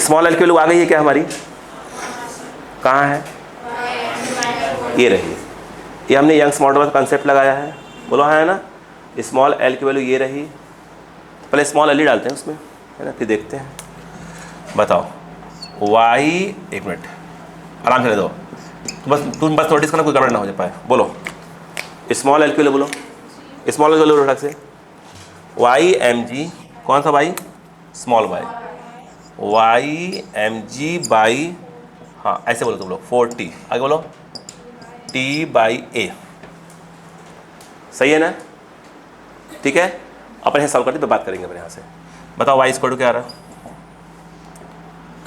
स्मॉल एल की वैल्यू आ गई है क्या हमारी, कहाँ है, ये रही। ये हमने यंग्स मॉडल का कंसेप्ट लगाया है, बोलो हाँ है ना। स्मॉल एल की वैल्यू ये रही, पहले स्मॉल एल ही डालते हैं उसमें, है ना, फिर देखते हैं। बताओ वाई, एक मिनट आराम से दो, तुम बस नोटिस करना कोई गड़बड़ ना हो जाए। बोलो स्मॉल एल की वैल्यू, बोलो स्मॉल एल की वैल्यू से वाई एम जी, कौन सा वाई, small Y, Y M G by, हाँ ऐसे बोलो तुम लोग 4t, आगे बोलो t बाई ए, सही है ना, ठीक है। अपन यहाँ सॉल्व करते तो बात करेंगे अपन यहाँ से। बताओ वाई स्क्वायर टू क्या आ रहा,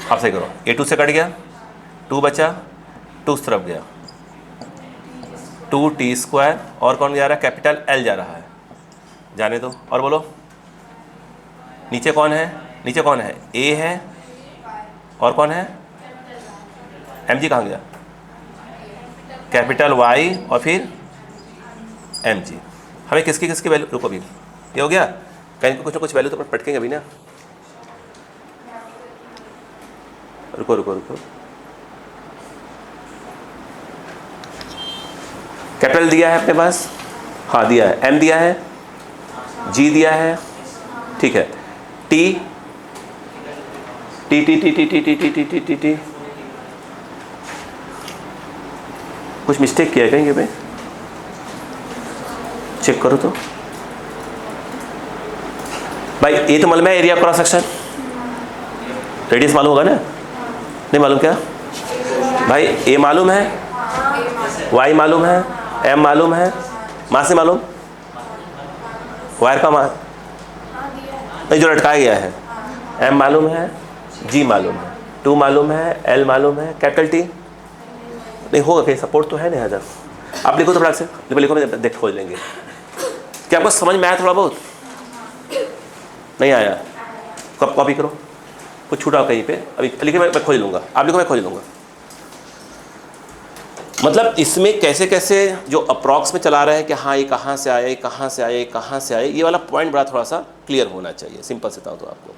आप सही करो। ये 2 से कट गया, 2 बचा, 2 उस तरफ गया, 2t स्क्वायर, और कौन जा रहा है, कैपिटल L जा रहा है, जाने दो। और बोलो नीचे कौन है, नीचे कौन है, A है, और कौन है, mg कहाँ गया, कैपिटल Y और फिर mg। हमें किसकी किसकी वैल्यू, रुको अभी ये हो गया, कहीं कुछ ना कुछ वैल्यू तो अपन पटकेंगे अभी ना, रुको रुको रुको। कैपिटल दिया है अपने पास, हाँ दिया है, m दिया है, g दिया है, ठीक है, t T T T T T T T T T T T कुछ मिस्टेक किया है कहीं पे, चेक करो तो भाई। ये तो मालूम है एरिया क्रॉस सेक्शन, रेडियस मालूम होगा ना, नहीं मालूम क्या भाई, ए मालूम है, वाई मालूम है, एम मालूम है, मास से मालूम, वायर का मास नहीं जो लटकाया गया है, एम मालूम है, जी मालूम है, 2 मालूम है, एल मालूम है, कैपिटल टी नहीं होगा कहीं, सपोर्ट तो है नहीं हज़ार। आप लिखो तो फटाक से, लिखो देख खोज लेंगे। क्या आपको समझ में आया थोड़ा बहुत, नहीं आया, कब कॉपी करो, कुछ छूटा कहीं पे, अभी लिखे मैं खोज लूँगा, आप लिखो मैं खोज लूँगा। मतलब इसमें कैसे कैसे जो अप्रॉक्स में चला रहा है कि हाँ ये कहाँ से आया, ये कहाँ से आया, ये कहाँ से आया, ये वाला पॉइंट बड़ा थोड़ा सा क्लियर होना चाहिए। सिंपल से बताऊँ तो आपको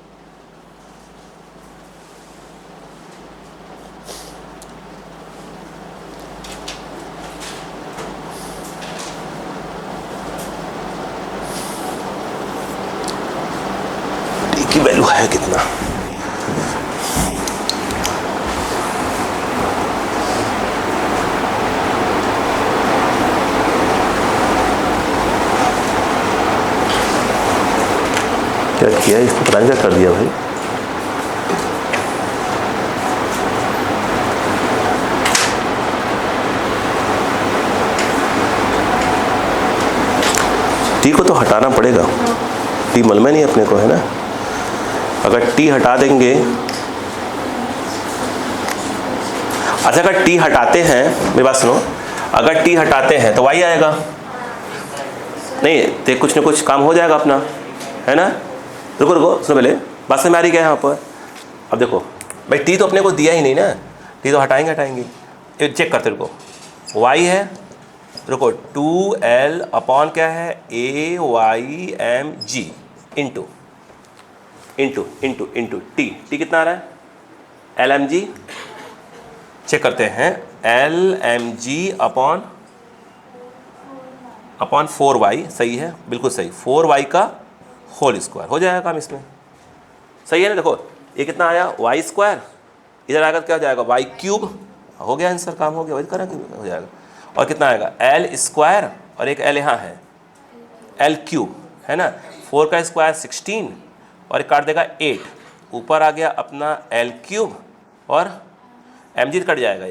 टी की वैल्यू है कितना, क्या किया इसको पता नहीं क्या कर दिया भाई। टी को तो हटाना पड़ेगा, टी मालूम नहीं अपने को है ना। अगर टी हटा देंगे, अच्छा अगर टी हटाते हैं, मेरी बात सुनो, अगर टी हटाते हैं तो वाई आएगा नहीं, तो कुछ ना कुछ काम हो जाएगा अपना, है ना। रुको रुको सुनो पहले, बात समझ में आ रही क्या यहाँ पर। अब देखो भाई टी तो अपने को दिया ही नहीं ना, टी तो हटाएंगे, ये चेक करते रुको, वाई है, रुको 2l अपॉन क्या है, A Y M G into into into into T, T कितना आ रहा है, एल एम जी, चेक करते हैं, L M G upon 4y, सही है बिल्कुल सही, 4y का होल स्क्वायर हो जाएगा काम इसमें, सही है ना। देखो ये कितना आया, वाई स्क्वायर, इधर आकर क्या हो जाएगा, वाई क्यूब, हो गया आंसर, काम हो गया, वही करा हो जाएगा। और कितना आएगा, एल स्क्वायर, और एक एल यहाँ है, एल क्यूब है ना, 4 का स्क्वायर 16, और एक काट देगा 8, ऊपर आ गया अपना एल क्यूब और एम जी कट जाएगा,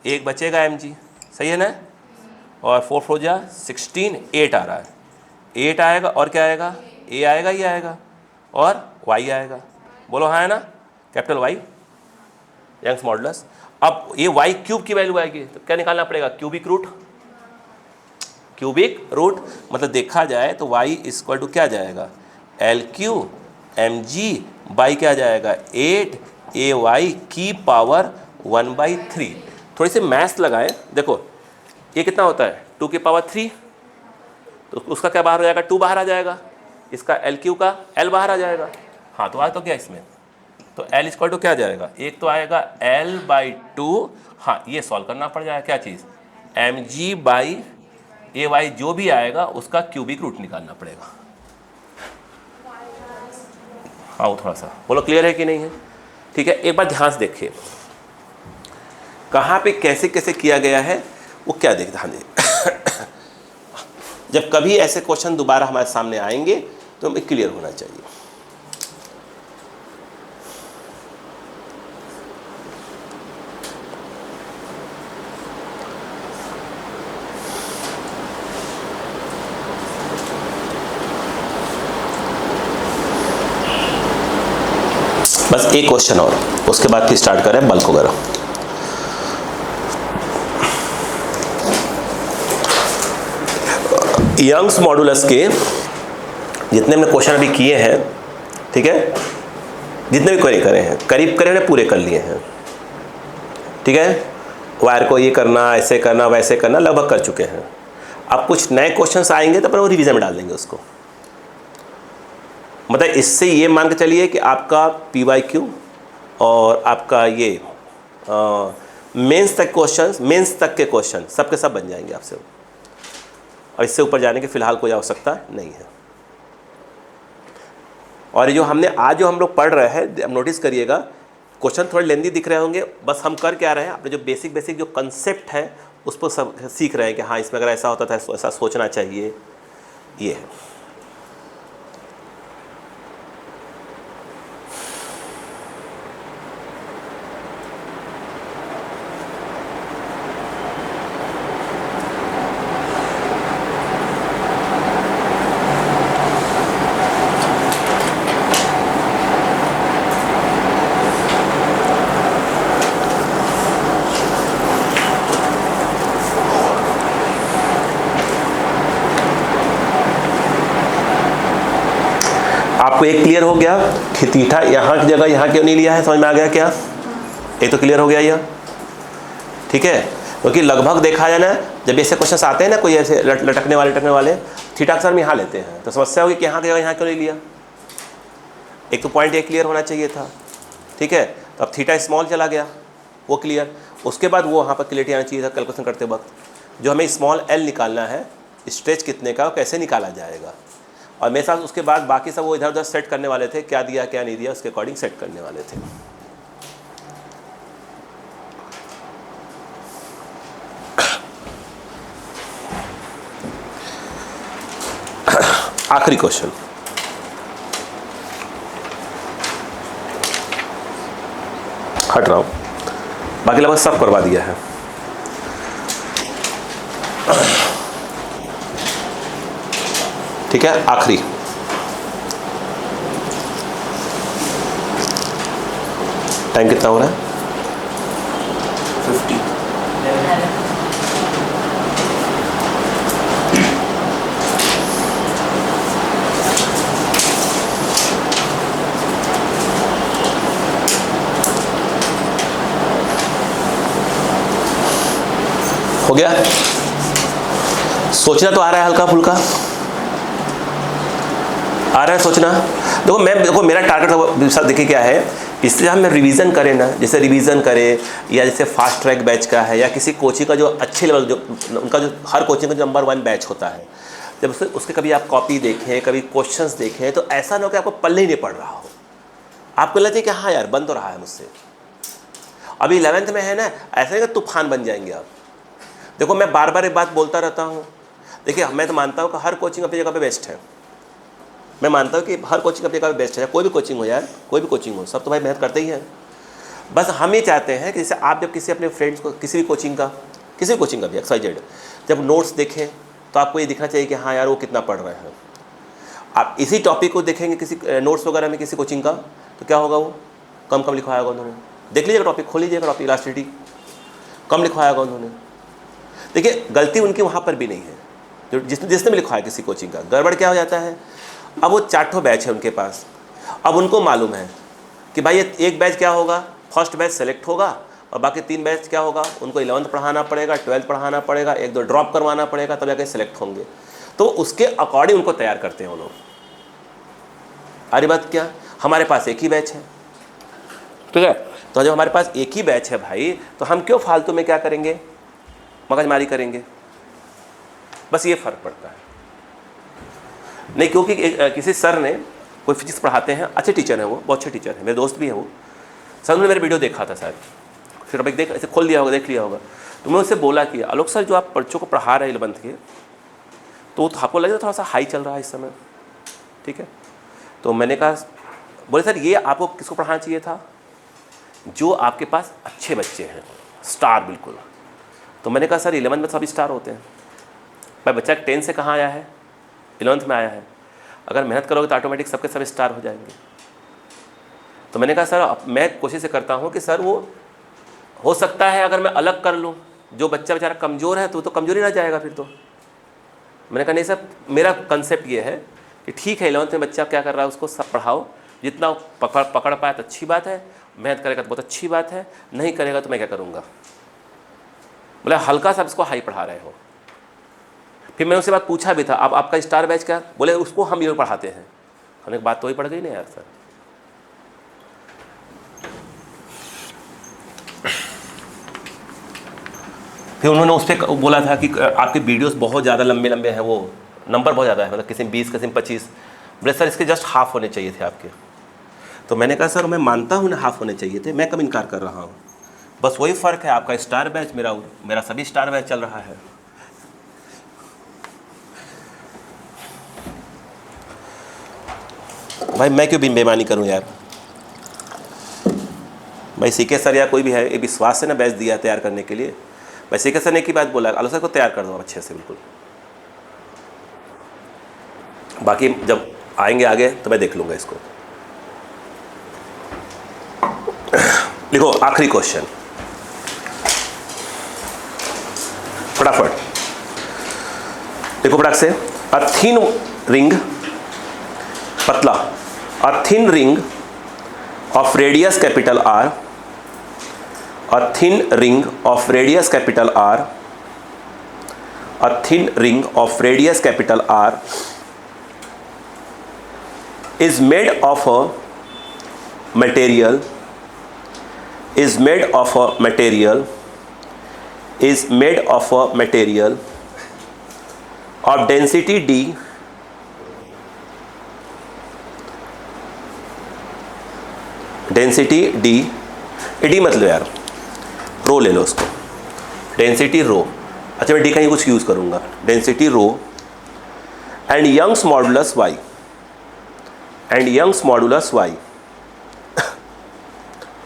एक बचेगा एम जी, सही है ना। और 4 4 जा 16, 8 आ रहा है, 8 आएगा और क्या आएगा, ए आएगा, ये आएगा और वाई आएगा। बोलो हाँ है ना, कैपिटल वाई यंग्स मॉडुलस। अब ये वाई क्यूब की वैल्यू आएगी तो क्या निकालना पड़ेगा, क्यूबिक रूट। क्यूबिक रूट मतलब देखा जाए तो y इक्वल टू क्या जाएगा, L Q M G by क्या जाएगा 8 ए वाई की पावर 1/3। थोड़ी सी मैथ्स लगाए, देखो ये कितना होता है 2 की पावर 3, तो उसका क्या बाहर हो जाएगा, 2 बाहर आ जाएगा, इसका एल क्यू का एल बाहर आ जाएगा। हाँ तो आज तो क्या इसमें, तो एल इक्वल टू क्या जाएगा, एक तो आएगा l/2, हाँ ये सॉल्व करना पड़ जाएगा क्या चीज़, M G by A Y जो भी आएगा उसका क्यूबिक रूट निकालना पड़ेगा। हाँ वो थोड़ा सा बोलो क्लियर है कि नहीं है, ठीक है। एक बार ध्यान से देखिए कहाँ पे कैसे कैसे किया गया है, वो क्या देख ध्यान दे जब कभी ऐसे क्वेश्चन दोबारा हमारे सामने आएंगे तो हमें क्लियर होना चाहिए। बस एक क्वेश्चन और, उसके बाद फिर स्टार्ट करें बल्क वगैरह। यंग्स मॉडुलस के जितने हमने क्वेश्चन अभी किए हैं, ठीक है, जितने भी क्वेरी करे हैं करीब करीब ने पूरे कर लिए हैं, ठीक है। वायर को ये करना, ऐसे करना, वैसे करना लगभग कर चुके हैं। अब कुछ नए क्वेश्चंस आएंगे तो अपन वो रिवीजन में डाल देंगे उसको। मतलब इससे ये मान के चलिए कि आपका PYQ और आपका ये मेंस तक क्वेश्चंस, मेंस तक के क्वेश्चन सबके सब बन जाएंगे आपसे, और इससे ऊपर जाने की फ़िलहाल कोई आवश्यकता नहीं है। और जो हमने आज जो हम लोग पढ़ रहे हैं, नोटिस करिएगा क्वेश्चन थोड़े लेंदी दिख रहे होंगे, बस हम कर क्या रहे हैं, अपने जो बेसिक जो कंसेप्ट है उस पर सब सीख रहे हैं कि हाँ इसमें अगर ऐसा होता था ऐसा सोचना चाहिए, ये है। आपको एक क्लियर हो गया कि थीटा यहाँ की जगह यहाँ क्यों नहीं लिया है, समझ में आ गया क्या, एक तो क्लियर हो गया यह, ठीक है। क्योंकि लगभग देखा जाए ना, जब ऐसे क्वेश्चन आते हैं ना कोई ऐसे लटकने वाले थीटा अक्सर में यहाँ लेते हैं, तो समस्या होगी कि यहाँ की जगह यहाँ क्यों नहीं लिया। एक तो पॉइंट ये क्लियर होना चाहिए था, ठीक है। तो अब थीटा स्मॉल चला गया, वो क्लियर। उसके बाद वो वहाँ पर क्लियरिटी आना चाहिए था कैलकुलेशन करते वक्त, जो हमें स्मॉल एल निकालना है, स्ट्रेच कितने का, कैसे निकाला जाएगा। और मेरे साथ उसके बाद बाकी सब वो इधर उधर सेट करने वाले थे, क्या दिया क्या नहीं दिया उसके अकॉर्डिंग सेट करने वाले थे। आखिरी क्वेश्चन, हट रहा हूं, बाकी लगभग सब करवा दिया है। ठीक है, आखिरी टाइम कितना हो रहा है, 50। हो गया। सोचना तो आ रहा है, हल्का फुल्का आ रहा है सोचना। देखो मेरा टारगेट सर देखिए क्या है, इससे हम रिवीजन करें ना, जैसे रिवीजन करें या जैसे फास्ट ट्रैक बैच का है या किसी कोचिंग का जो अच्छे लेवल, जो उनका जो हर कोचिंग का जो नंबर 1 बैच होता है, जब उसके कभी आप कॉपी देखें, कभी क्वेश्चंस देखें, तो ऐसा ना हो कि आपको पल्ले ही नहीं पड़ रहा हो, आपको लगता है कि हाँ यार बन तो रहा है मुझसे। अभी 11th में है ना, ऐसा नहीं कि तूफान बन जाएंगे आप। देखो मैं बार बार एक बात बोलता रहता हूँ, देखिए मैं तो मानता हूँ कि हर कोचिंग अपनी जगह पे बेस्ट है, मैं मानता हूँ कि हर कोचिंग अपने का बेस्ट है, कोई भी कोचिंग हो यार, कोई भी कोचिंग हो, सब तो भाई मेहनत करते ही हैं। बस हम ये चाहते हैं कि जैसे आप जब किसी अपने फ्रेंड्स को किसी भी कोचिंग का भी XYZ जब नोट्स देखें तो आपको ये दिखना चाहिए कि हाँ यार वो कितना पढ़ रहे हैं। आप इसी टॉपिक को देखेंगे किसी नोट्स वगैरह में किसी कोचिंग का, तो क्या होगा, वो कम लिखवाया होगा उन्होंने। देख लीजिएगा टॉपिक, खोल लीजिएगा टॉपिक, इलास्टिसिटी कम लिखवाया होगा उन्होंने। देखिए गलती उनकी वहाँ पर भी नहीं है, जो जिसने भी लिखवाया किसी कोचिंग का। गड़बड़ क्या हो जाता है, अब वो 4 बैच है उनके पास, अब उनको मालूम है कि भाई ये एक बैच क्या होगा, फर्स्ट बैच सेलेक्ट होगा और बाकी 3 बैच क्या होगा, उनको 11th पढ़ाना पड़ेगा, 12th पढ़ाना पड़ेगा, 1-2 ड्रॉप करवाना पड़ेगा, तब जाके सेलेक्ट होंगे। तो उसके अकॉर्डिंग उनको तैयार करते हैं वो लोग। अरे बात क्या, हमारे पास एक ही बैच है, ठीक है, तो जब हमारे पास एक ही बैच है भाई, तो हम क्यों फालतू में क्या करेंगे, मगजमारी करेंगे। बस ये फ़र्क पड़ता है। नहीं क्योंकि किसी सर ने, कोई फिजिक्स पढ़ाते हैं, अच्छे टीचर हैं वो, बहुत अच्छे टीचर हैं, मेरे दोस्त भी हैं वो, सर ने मेरे वीडियो देखा था शायद, फिर अब एक ऐसे खोल दिया होगा, देख लिया होगा, तो मैं उससे बोला कि आलोक सर जो आप बच्चों को पढ़ा रहे हैं 11th के, तो आपको लग रहा थोड़ा सा हाई चल रहा है इस समय, ठीक है। तो मैंने कहा, बोले सर ये आपको किसको पढ़ाना चाहिए था, जो आपके पास अच्छे बच्चे हैं, स्टार बिल्कुल। तो मैंने कहा सर 11th में सभी स्टार होते हैं, भाई बच्चा 10 से कहाँ आया है, 11th में आया है, अगर मेहनत करोगे तो ऑटोमेटिक सबके सब स्टार हो जाएंगे। तो मैंने कहा सर मैं कोशिश से करता हूँ कि सर वो हो सकता है अगर मैं अलग कर लूँ, जो बच्चा बेचारा कमज़ोर है तो कमज़ोर ही रह जाएगा फिर तो। मैंने कहा नहीं सर, मेरा कंसेप्ट ये है कि ठीक है 11th में बच्चा क्या कर रहा है उसको सब पढ़ाओ, जितना पकड़ पाया तो अच्छी बात है, मेहनत करेगा तो बहुत अच्छी बात है, नहीं करेगा तो मैं क्या करूँगा। बोला हल्का सा इसको हाई पढ़ा रहे हो। फिर मैंने उससे बात पूछा भी था, अब आपका स्टार बैच क्या, बोले उसको हम ये पढ़ाते हैं। हमने बात तो ही पड़ गई ना यार सर। फिर उन्होंने उस पर बोला था कि आपके वीडियोस बहुत ज़्यादा लंबे हैं, वो नंबर बहुत ज़्यादा है, मतलब किसी में 20 किसी में 25। बोले सर इसके जस्ट हाफ होने चाहिए थे आपके। तो मैंने कहा सर मैं मानता हूँ ना हाफ होने चाहिए थे, मैं कब इनकार कर रहा हूँ, बस वही फ़र्क है, आपका स्टार बैच, मेरा सभी स्टार बैच चल रहा है। भाई मैं क्यों बेईमानी करूं यार, भाई सीके सर या कोई भी है, ये विश्वास से ना बैच दिया तैयार करने के लिए। भाई सीके सर ने एक ही बात बोला, आलोक सर को तैयार कर दो अच्छे से बिल्कुल, बाकी जब आएंगे आगे तो मैं देख लूँगा इसको। लिखो आखिरी क्वेश्चन फटाफट, देखो फटाक से। अ थिन रिंग, पतला, a thin ring of radius capital R, a thin ring of radius capital R, a thin ring of radius capital R is made of a material, is made of a material, is made of a material of density D, density D, D मत लो यार, रो ले लो उसको, density rho. अच्छा मैं D का ही कुछ use करूँगा, density rho and Young's modulus Y, and Young's modulus Y,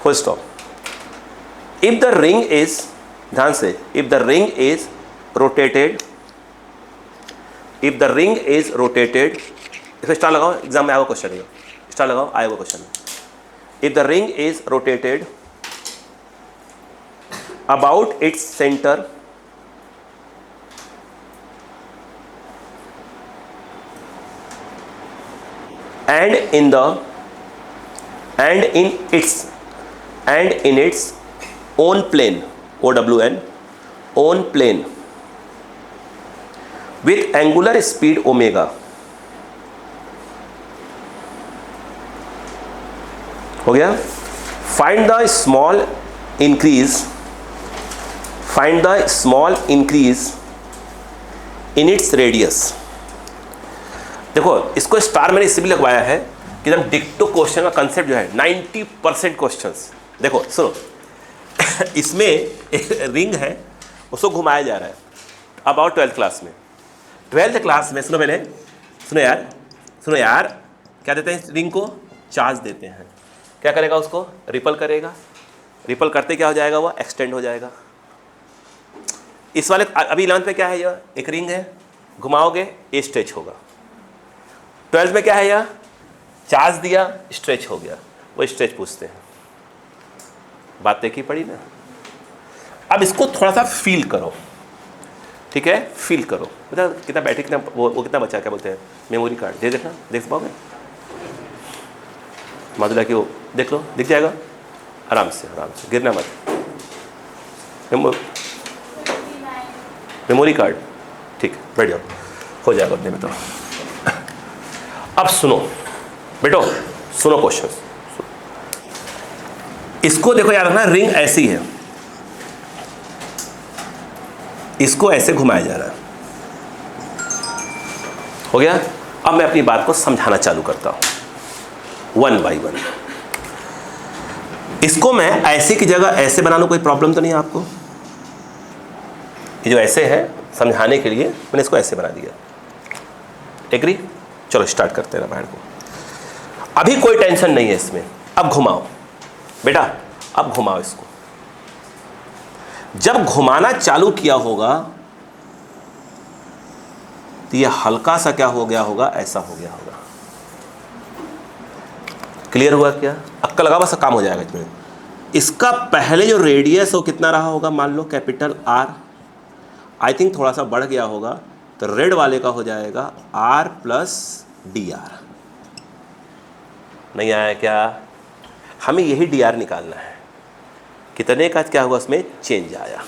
full stop. If the ring is, ध्यान से, if the ring is rotated, if the ring is rotated, इसमें स्टार लगाओ, exam में आएगा क्वेश्चन, ये स्टार लगाओ आएगा question. If the ring is rotated about its center and in its own plane, OWN, own plane with angular speed omega, हो गया। find the small increase in its radius। देखो इसको star मैंने इससे भी लगवाया है कि एकदम डिक्टो क्वेश्चन का कंसेप्ट जो है 90% क्वेश्चंस। देखो सुनो इसमें एक रिंग है, उसको घुमाया जा रहा है। अब आओ 12th क्लास में, 12th क्लास में सुनो, मैंने सुनो यार सुनो यार, क्या देते हैं इस रिंग को? चार्ज देते हैं। क्या करेगा उसको? रिपल करेगा। रिपल करते क्या हो जाएगा? वो एक्सटेंड हो जाएगा। इस वाले अभी 11th में क्या है? यह एक रिंग है, घुमाओगे ये स्ट्रेच होगा। 12th में क्या है? यह चार्ज दिया, स्ट्रेच हो गया। वो स्ट्रेच पूछते हैं। बात देखी पड़ी ना। अब इसको थोड़ा सा फील करो, ठीक है? फील करो। बता कितना बैटरी, कितना वो कितना बचा, क्या बोलते हैं, मेमोरी कार्ड दे देखना, देख पाओगे? माधुला की वो देख लो, दिख जाएगा। आराम से गिरना मत। मेमोरी कार्ड, ठीक है, बैठ जाओ, हो जाएगा उतने में तो। अब सुनो बेटो, सुनो क्वेश्चन। इसको देखो याद रखना, रिंग ऐसी है, इसको ऐसे घुमाया जा रहा है। हो गया? अब मैं अपनी बात को समझाना चालू करता हूं 1 by 1। इसको मैं ऐसे की जगह ऐसे बना लूं, कोई प्रॉब्लम तो नहीं है आपको? ये जो ऐसे है, समझाने के लिए मैंने इसको ऐसे बना दिया। एग्री? चलो स्टार्ट करते हैं रामायण को। अभी कोई टेंशन नहीं है इसमें। अब घुमाओ बेटा, अब घुमाओ इसको। जब घुमाना चालू किया होगा तो ये हल्का सा क्या हो गया होगा? ऐसा हो गया होगा। क्लियर हुआ क्या? अक्कल लगा, बस काम हो जाएगा इसमें। इसका पहले जो रेडियस हो कितना रहा होगा? मान लो कैपिटल आर। आई थिंक थोड़ा सा बढ़ गया होगा, तो रेड वाले का हो जाएगा आर प्लस डी आर। नहीं आया क्या? हमें यही डी आर निकालना है। कितने का क्या हुआ? उसमें चेंज आया,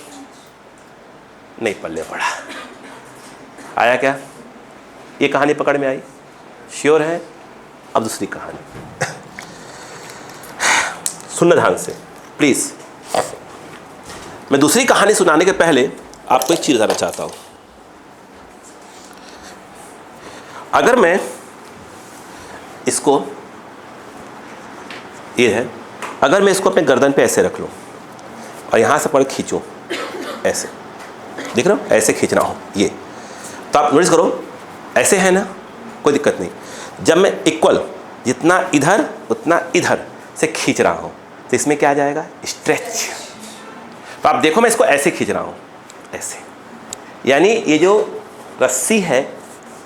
नहीं पल्ले पड़ा। आया क्या? ये कहानी पकड़ में आई? श्योर है? अब दूसरी कहानी सुनना ध्यान से प्लीज। मैं दूसरी कहानी सुनाने के पहले आपको एक चीज बताना चाहता हूं। अगर मैं इसको, ये है, अगर मैं इसको अपने गर्दन पे ऐसे रख लूं और यहां से पकड़ खींचूं, ऐसे देख रहे हो, ऐसे खींचना हो ये, तो आप नोटिस करो ऐसे है ना, कोई दिक्कत नहीं। जब मैं इक्वल जितना इधर उतना इधर से खींच रहा हूं तो इसमें क्या आ जाएगा? स्ट्रेच। तो आप देखो मैं इसको ऐसे खींच रहा हूं, ऐसे, यानी ये जो रस्सी है,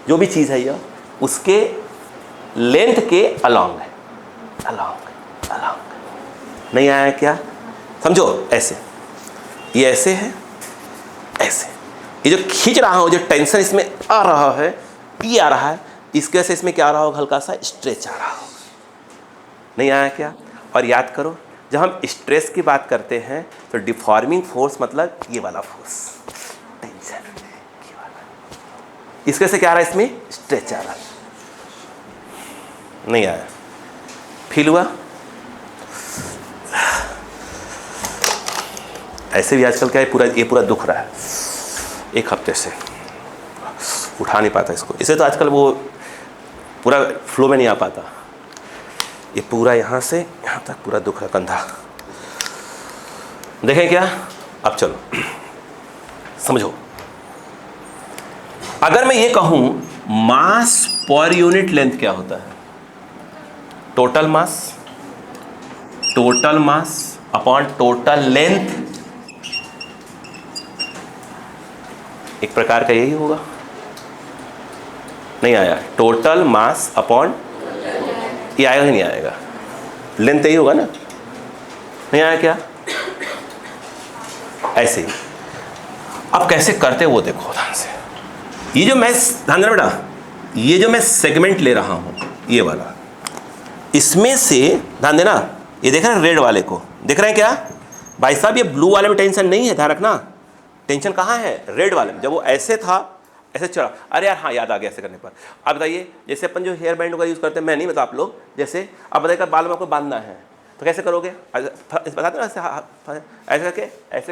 जो भी चीज़ है यह, उसके लेंथ के अलॉन्ग है, अलॉन्ग अलॉन्ग। नहीं आया क्या? समझो ऐसे, ये ऐसे है, ऐसे, ये जो खींच रहा हूं, जो टेंशन इसमें आ रहा है, ये आ रहा है, इसके वजह से इसमें क्या आ रहा होगा? हल्का सा स्ट्रेच आ रहा होगा। नहीं आया क्या? और याद करो, जब हम स्ट्रेस की बात करते हैं तो डिफॉर्मिंग फोर्स मतलब ये वाला फोर्स, टेंशन, ये वाला, इसके से क्या आ रहा है? इसमें स्ट्रेच आ रहा है। नहीं आया? फील हुआ? ऐसे भी आजकल क्या है, ये पूरा दुख रहा है, एक हफ्ते से उठा नहीं पाता इसको। इसे तो आजकल वो पूरा फ्लो में नहीं आ पाता। ये पूरा यहाँ से यहाँ तक पूरा दुख रहा, कंधा। देखें क्या? अब चलो समझो। अगर मैं ये कहूं मास पर यूनिट लेंथ क्या होता है? Total mass upon total length, एक प्रकार का यही होगा। नहीं आया? टोटल मास अपॉन, ये आएगा कि नहीं आएगा? लेंथ यही होगा ना? नहीं आया क्या? ऐसे ही। अब कैसे करते वो देखो ध्यान से। ये जो मैं, ध्यान देना बेटा, ये जो मैं सेगमेंट ले रहा हूं, ये वाला, इसमें से ध्यान देना, ये देख रहे हैं रेड वाले को, देख रहे हैं क्या भाई साहब? ये ब्लू वाले में टेंशन नहीं है, ध्यान रखना। टेंशन कहाँ है? रेड वाले में। जब वो ऐसे था, ऐसे चढ़ा, अरे यार हाँ याद आ गया ऐसे करने पर। आप बताइए, जैसे अपन जो हेयर बैंड का यूज़ करते हैं, मैं नहीं बता, आप लोग जैसे आप बताइएगा बाल में आपको बांधना है तो कैसे करोगे? बताते ना, ऐसे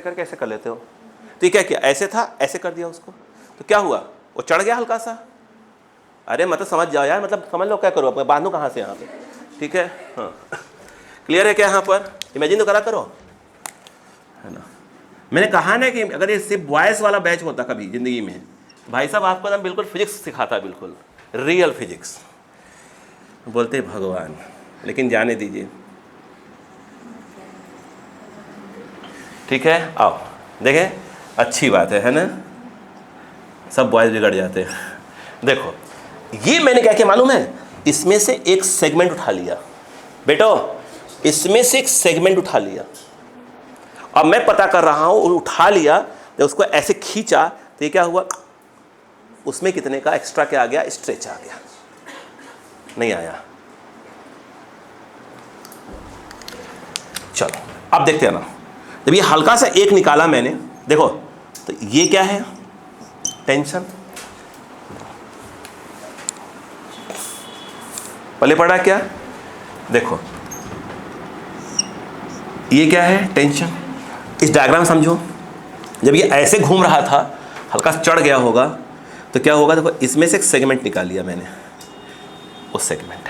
करके ऐसे कर लेते हो। तो ये क्या किया? ऐसे था, ऐसे कर दिया उसको, तो क्या हुआ? वो चढ़ गया हल्का सा। अरे मतलब समझ जाओ यार, मतलब समझ लो क्या करो, आप बांधो कहाँ से यहाँ पे, ठीक है? हाँ क्लियर है क्या? यहाँ पर इमेजिन तो करा करो, है ना। मैंने कहा ना कि अगर ये सिर्फ बॉयज़ वाला बैच होता कभी ज़िंदगी में, भाई साहब आपको एकदम बिल्कुल फिजिक्स सिखाता है, बिल्कुल रियल फिजिक्स। बोलते भगवान, लेकिन जाने दीजिए। ठीक है, आओ देखें, अच्छी बात है ना, सब बॉयज बिगड़ जाते हैं। देखो ये मैंने क्या किया मालूम है, इसमें से एक सेगमेंट उठा लिया बेटो, इसमें से एक सेगमेंट उठा लिया। अब मैं पता कर रहा हूं, उठा लिया, जब उसको ऐसे खींचा तो ये क्या हुआ, उसमें कितने का एक्स्ट्रा क्या आ गया, स्ट्रेच आ गया, नहीं आया। चलो अब देखते हैं ना, जब ये हल्का सा एक निकाला मैंने, देखो तो ये क्या है, टेंशन। पहले पढ़ा क्या, देखो ये क्या है, टेंशन। इस डायग्राम समझो, जब ये ऐसे घूम रहा था, हल्का चढ़ गया होगा तो क्या होगा, देखो इसमें से एक सेगमेंट निकाल लिया मैंने, उस सेगमेंट।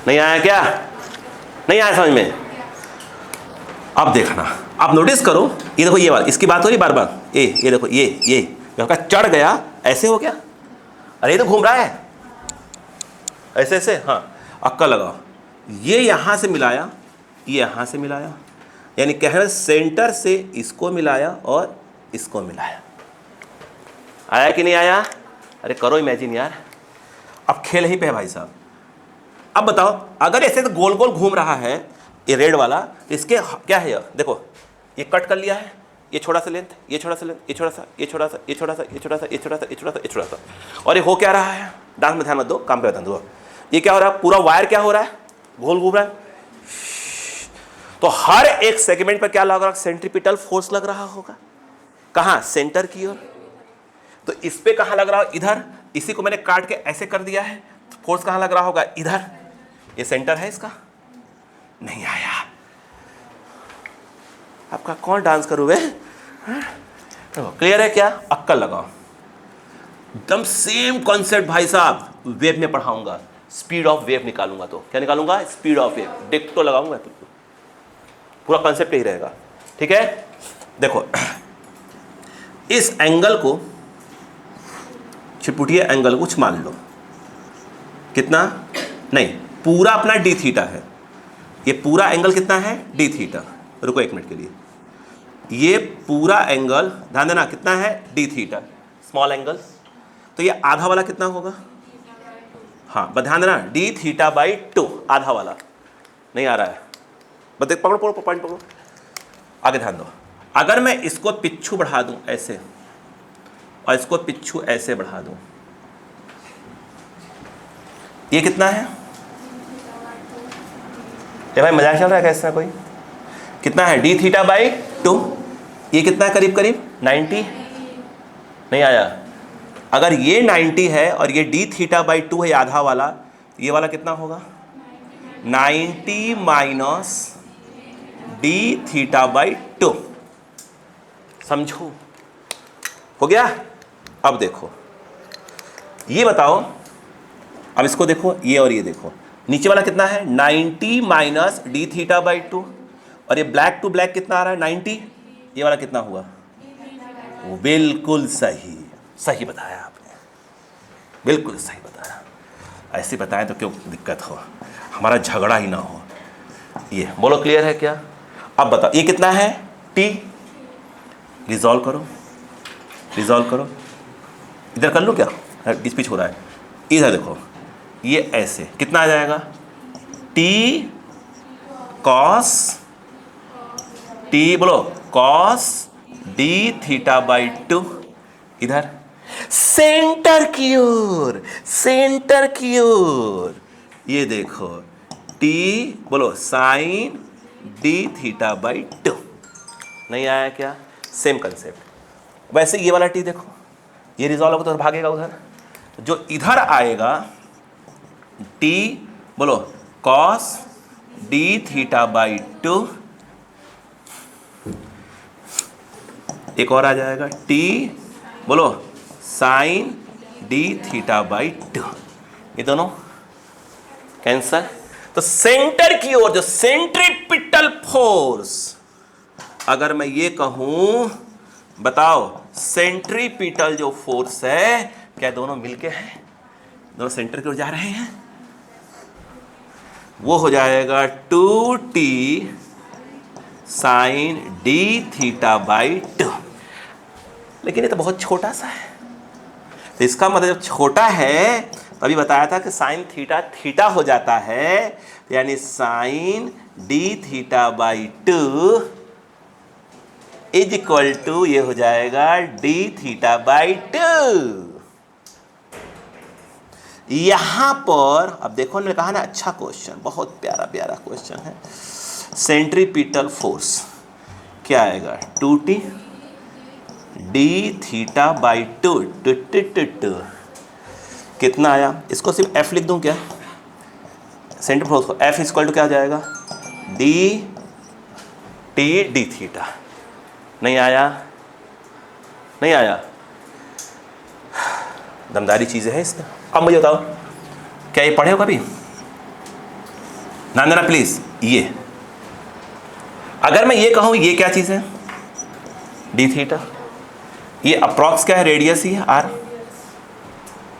नहीं आया क्या, नहीं आया समझ में। अब देखना, आप नोटिस करो, ये देखो ये बात, इसकी बात हो रही बार बार, ये देखो ये हल्का चढ़ गया, ऐसे हो गया, अरे ये तो घूम रहा है ऐसे ऐसे। हाँ अक्का लगाओ, ये यहां से मिलाया, ये यहां से मिलाया, यानी कहना सेंटर से इसको मिलाया और इसको मिलाया। आया कि नहीं आया, अरे करो इमेजिन यार, अब खेल ही पे है भाई साहब। अब बताओ, अगर ऐसे तो गोल गोल घूम रहा है ये रेड वाला, इसके क्या है, देखो ये कट कर लिया है, ये छोटा सा लेंथ, ये छोटा सा लेंथ, ये छोटा सा, ये छोटा सा, ये छोटा सा, ये छोटा सा, ये छोटा सा, ये छोटा सा, ये छोटा सा, और ये हो क्या रहा है, डांस में ध्यान मत दो, काम पे ध्यान दो। ये क्या हो रहा है, पूरा वायर क्या हो रहा है, गोल घूम रहा है, तो हर एक सेगमेंट पर क्या लग रहा है, सेंट्रीपिटल फोर्स लग रहा होगा, कहां, सेंटर की ओर। तो इस पे कहां लग रहा हो, इधर, इसी को मैंने काट के ऐसे कर दिया है, तो फोर्स कहां लग रहा होगा, इधर, ये सेंटर है इसका। नहीं आया, आपका कौन डांस करूँ वे, क्लियर है क्या, अक्कल लगाओ। एकदम सेम कॉन्सेप्ट भाई साहब वेव में पढ़ाऊंगा, स्पीड ऑफ वेव निकालूंगा, तो क्या निकालूंगा, स्पीड ऑफ वेव, डिक्टो लगाऊंगा, पूरा कॉन्सेप्ट यही रहेगा। ठीक है, देखो इस एंगल को, छिपुटिया एंगल कुछ मान लो, कितना, नहीं पूरा अपना डी थीटा है, ये पूरा एंगल कितना है, डी थीटा। रुको एक मिनट के लिए, ये पूरा एंगल ध्यान देना कितना है, डी थीटा, स्मॉल एंगल, तो ये आधा वाला कितना होगा, हाँ बस ध्यान देना, डी थीटा बाई 2, आधा वाला नहीं आ रहा है, बस देख, पकड़ो पकड़ो पॉइंट पकड़ो, आगे ध्यान दो। अगर मैं इसको पिच्छू बढ़ा दूं ऐसे, और इसको पिच्छू ऐसे बढ़ा दूं, ये कितना है, ये भाई मजाक चल रहा है कैसा कोई, कितना है, डी थीटा बाई 2, ये कितना है, करीब करीब 90, नहीं आया। अगर ये 90 है और ये डी थीटा बाई 2 है आधा वाला, ये वाला कितना होगा, 90 माइनस डी थीटा बाई 2, समझो हो गया। अब देखो ये बताओ, अब इसको देखो, ये और ये देखो, नीचे वाला कितना है, 90 माइनस डी थीटा बाई 2, और ये ब्लैक टू ब्लैक कितना आ रहा है, 90, ये वाला कितना हुआ, वो बिल्कुल सही, सही बताया आपने, बिल्कुल सही बताया। ऐसे बताएं तो क्यों दिक्कत हो, हमारा झगड़ा ही ना हो। ये बोलो क्लियर है क्या। अब बताओ ये कितना है, टी, रिजॉल्व करो, रिजॉल्व करो, इधर कर लो क्या, डिस्पीच हो रहा है, इधर देखो, ये ऐसे कितना आ जाएगा, टी कॉस, टी बोलो कॉस डी थीटा बाई 2, इधर सेंटर की ओर, सेंटर की ओर, ये देखो टी बोलो साइन डी थीटा बाई 2, नहीं आया क्या, सेम कंसेप्ट। वैसे ये वाला टी देखो, ये रिजॉल्व होगा तो भागेगा उधर, जो इधर आएगा टी बोलो कॉस डी थीटा बाई 2, एक और आ जाएगा टी बोलो साइन डी थीटा बाई 2, ये दोनों कैंसल। तो सेंटर की ओर जो सेंट्रीपिटल फोर्स, अगर मैं ये कहूं, बताओ सेंट्रीपिटल जो फोर्स है, क्या दोनों मिलके हैं, दोनों सेंटर की ओर जा रहे हैं, वो हो जाएगा 2t sign D theta by 2। लेकिन ये तो बहुत छोटा सा है, तो इसका मतलब जब छोटा है तो अभी बताया था कि साइन थीटा थीटा हो जाता है, तो यानी sine D theta by 2 is equal to ये हो जाएगा डी थीटा बाई 2। यहां पर अब देखो, मैंने कहा ना अच्छा क्वेश्चन, बहुत प्यारा प्यारा क्वेश्चन है। सेंट्रीपिटल फोर्स क्या आएगा, 2t डी थीटा बाई 2 कितना आया, इसको सिर्फ f लिख दूं क्या, सेंट्री फोर्स को f इक्वल टू क्या हो जाएगा, डी टी डी थीटा। नहीं आया, नहीं आया, दमदारी चीज़ें हैं इसमें। अब मुझे बताओ, क्या ये पढ़े हो कभी, ना प्लीज। ये अगर मैं ये कहूँ ये क्या चीज़ है, डी थीटा, ये अप्रॉक्स क्या है, रेडियस ही है आर।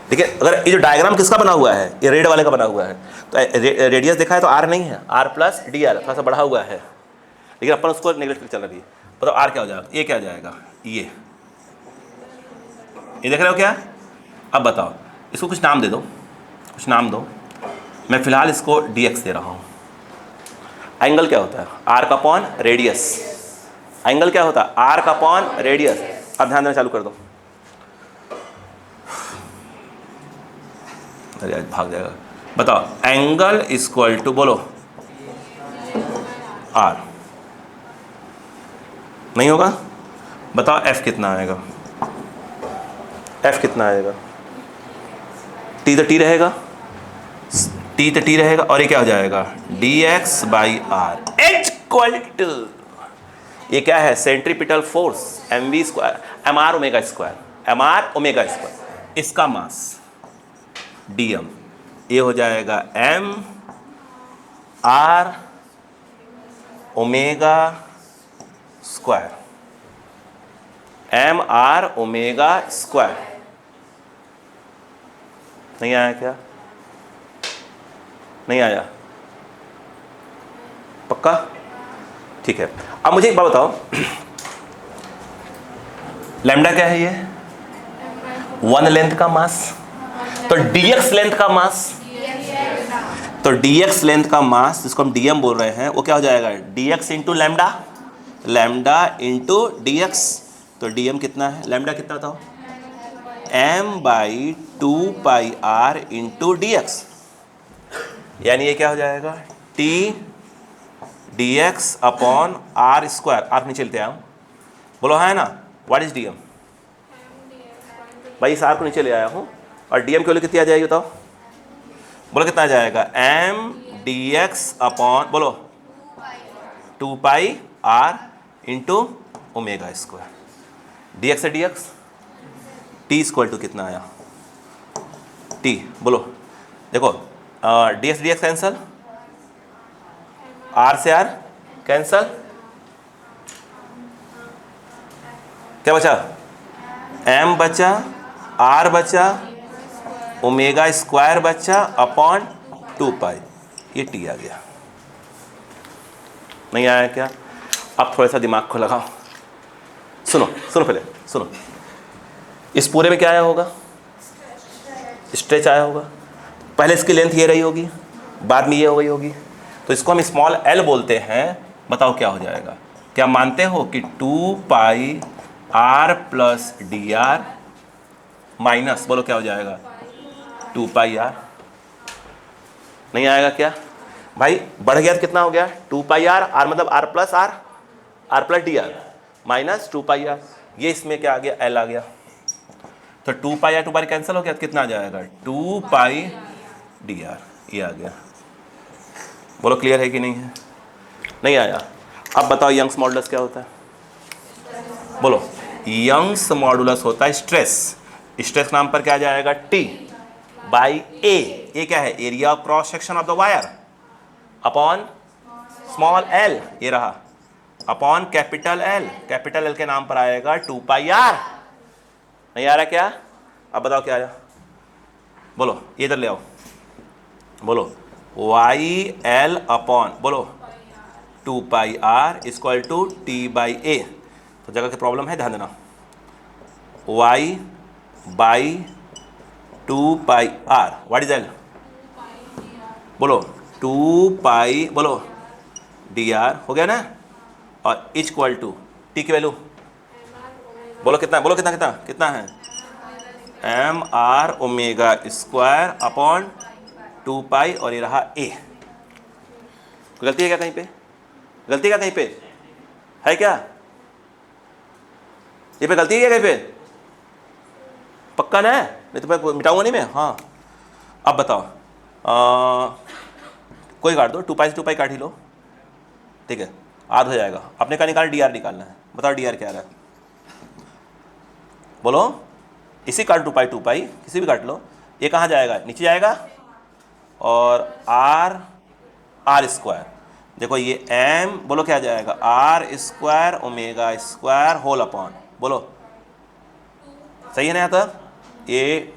देखिए अगर ये जो डायग्राम किसका बना हुआ है, ये रेड वाले का बना हुआ है, तो रेडियस देखा है तो आर नहीं है, आर प्लस डी आर, थोड़ा सा बढ़ा हुआ है, लेकिन अपन उसको नेगलेक्ट करके चल रही है। तो आर क्या हो जाएगा, ये क्या हो जाएगा, ये देख रहे हो क्या। अब बताओ इसको कुछ नाम दे दो, कुछ नाम दो। मैं फिलहाल इसको dx दे रहा हूँ। एंगल क्या होता है, आर का अपॉन रेडियस। एंगल क्या होता है, आर का अपॉन रेडियस। अब ध्यान देना चालू कर दो, अरे आज भाग जाएगा। बताओ एंगल इक्वल टू, बोलो आर, नहीं होगा। बताओ एफ कितना आएगा, एफ कितना आएगा, टी तो टी रहेगा, टी तो टी रहेगा, और ये क्या हो जाएगा, D X by R equal to, ये क्या है, centripetal force M V square M R omega square, M R omega square, इसका मास डी एम, ये हो जाएगा M R omega square, M R omega square. नहीं आया क्या, नहीं आया, पक्का, ठीक है। अब मुझे एक बात बताओ, लैम्डा क्या है, ये 1 लेंथ का मास, तो dx लेंथ का मास, तो dx लेंथ का मास जिसको हम dm बोल रहे हैं, वो क्या हो जाएगा, dx into lambda, lambda into dx। तो dm कितना है, लैम्डा कितना था, m by 2 pi r into dx, यानी ये क्या हो जाएगा, t dx upon r square. आप नीचे लेते आओ, बोलो है ना, व्हाट इज dm, भाई इस r को नीचे ले आया हूँ, और dm की वैल्यू कितनी आ जाएगी बताओ, बोलो कितना आ जाएगा, m dx अपॉन, बोलो 2 पाई r into omega square, dx से dx, t इक्वल टू कितना आया, t, बोलो देखो dx dx कैंसल, r से r कैंसल, क्या बचा, m बचा, r बचा, ओमेगा स्क्वायर बचा अपॉन 2 पाई, ये t आ गया। नहीं आया क्या, अब थोड़ा सा दिमाग को लगाओ, सुनो सुनो पहले सुनो, इस पूरे में क्या आया होगा, स्ट्रेच आया होगा, पहले इसकी लेंथ ये रही होगी, बाद में ये हो गई होगी, तो इसको हम स्मॉल l बोलते हैं। बताओ क्या हो जाएगा, क्या मानते हो कि 2 पाई r plus D R minus, बोलो क्या हो जाएगा, 2 पाई r। नहीं आएगा क्या भाई, बढ़ गया तो कितना हो गया, 2 पाई r, r मतलब r plus D R minus 2 पाई r, ये इसमें क्या आ गया, l आ गया, तो 2 पाई r 2 पाई कैंसिल हो गया, तो कितना आ जाएगा, 2 पाई डी आर, ये आ गया। बोलो क्लियर है कि नहीं है, नहीं आया। अब बताओ यंग्स मॉडुलस क्या होता है, बोलो यंग्स मॉडुलस होता है स्ट्रेस, स्ट्रेस नाम पर क्या आ जाएगा, T बाई A, ये क्या है, area of cross section of the wire upon small l, ये रहा, upon capital L, capital L के नाम पर आएगा 2 पाई r। नहीं आ रहा क्या, अब बताओ क्या आया, बोलो ये इधर ले आओ, बोलो वाई एल अपॉन, बोलो 2 pi R equal to T by A. तो जगह की प्रॉब्लम है, ध्यान देना। Y by 2 pi R, what is L, बोलो 2 पाई, बोलो डी आर, हो गया ना, और इक्वल टू टी की वैल्यू बोलो कितना, बोलो कितना कितना कितना है, M R omega square upon 2 pi, और ये रहा ए। गलती है क्या कहीं पे, गलती क्या कहीं पे है क्या, ये पे गलती है क्या कहीं पे, पक्का ना है, नहीं तो मैं मिटाऊंगा नहीं मैं। हाँ अब बताओ, कोई काट दो, 2 पाई से 2 पाई काट ही लो, ठीक है, आध हो जाएगा। अपने का निकाल, डी आर निकालना है, बताओ डी आर क्या आ रहा है, बोलो इसी काट 2 पाई किसी भी काट लो, ये कहाँ जाएगा, नीचे जाएगा, और आर स्क्वायर, देखो ये एम, बोलो क्या जाएगा, R square omega square whole upon, बोलो सही है ना। यहाँ तक ये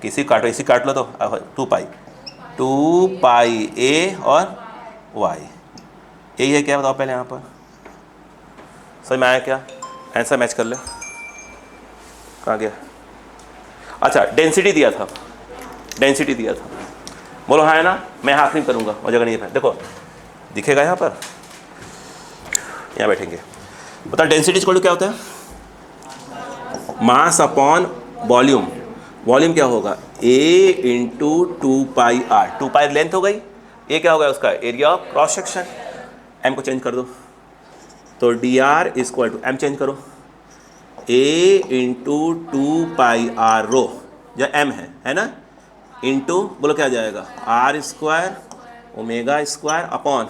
किसी काटो, इसी काट लो तो 2 पाई ए और वाई, यही है क्या, बताओ पहले यहाँ पर समझ में आया क्या, आंसर मैच कर ले, कहाँ गया, अच्छा डेंसिटी दिया था, डेंसिटी दिया था, बोलो हाँ है ना, मैं आखिरी करूँगा और जगह नहीं है, देखो दिखेगा यहाँ पर, यहाँ बैठेंगे, बताओ डेंसिटी इक्वल टू क्या होता है, मास अपॉन वॉल्यूम, वॉल्यूम क्या होगा, A into 2 pi R, 2 pi length हो गई, ये क्या होगा उसका area of cross section, M को चेंज कर दो, तो D R equal to M change करो, ए इंटू 2 पाई आर रो, जो एम है ना, इंटू बोलो क्या जाएगा, R square omega square upon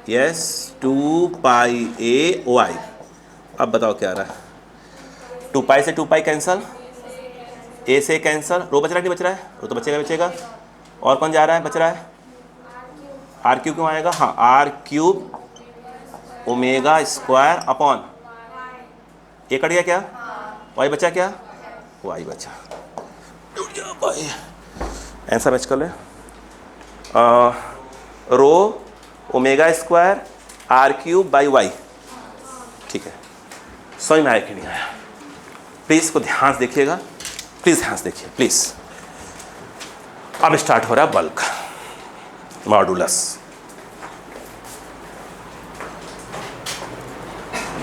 yes 2 pi A Y. अब बताओ क्या आ रहा है, 2 पाई से 2 पाई कैंसल, ए से कैंसल, रो बच रहा है नहीं बच रहा है, रो तो बचेगा बचेगा, और कौन जा रहा है, बच रहा है आर क्यूब क्यों आएगा, हाँ R cube omega square upon, ये कट गया क्या, वाई बचा क्या, वाई बचा, वाई आंसर मैच कर ले, rho omega square R cube by Y, ठीक है, समझ में आया कि नहीं आया, प्लीज़ को ध्यान से देखिएगा, प्लीज़ ध्यान से देखिए प्लीज़। अब स्टार्ट हो रहा है बल्क मॉडुलस,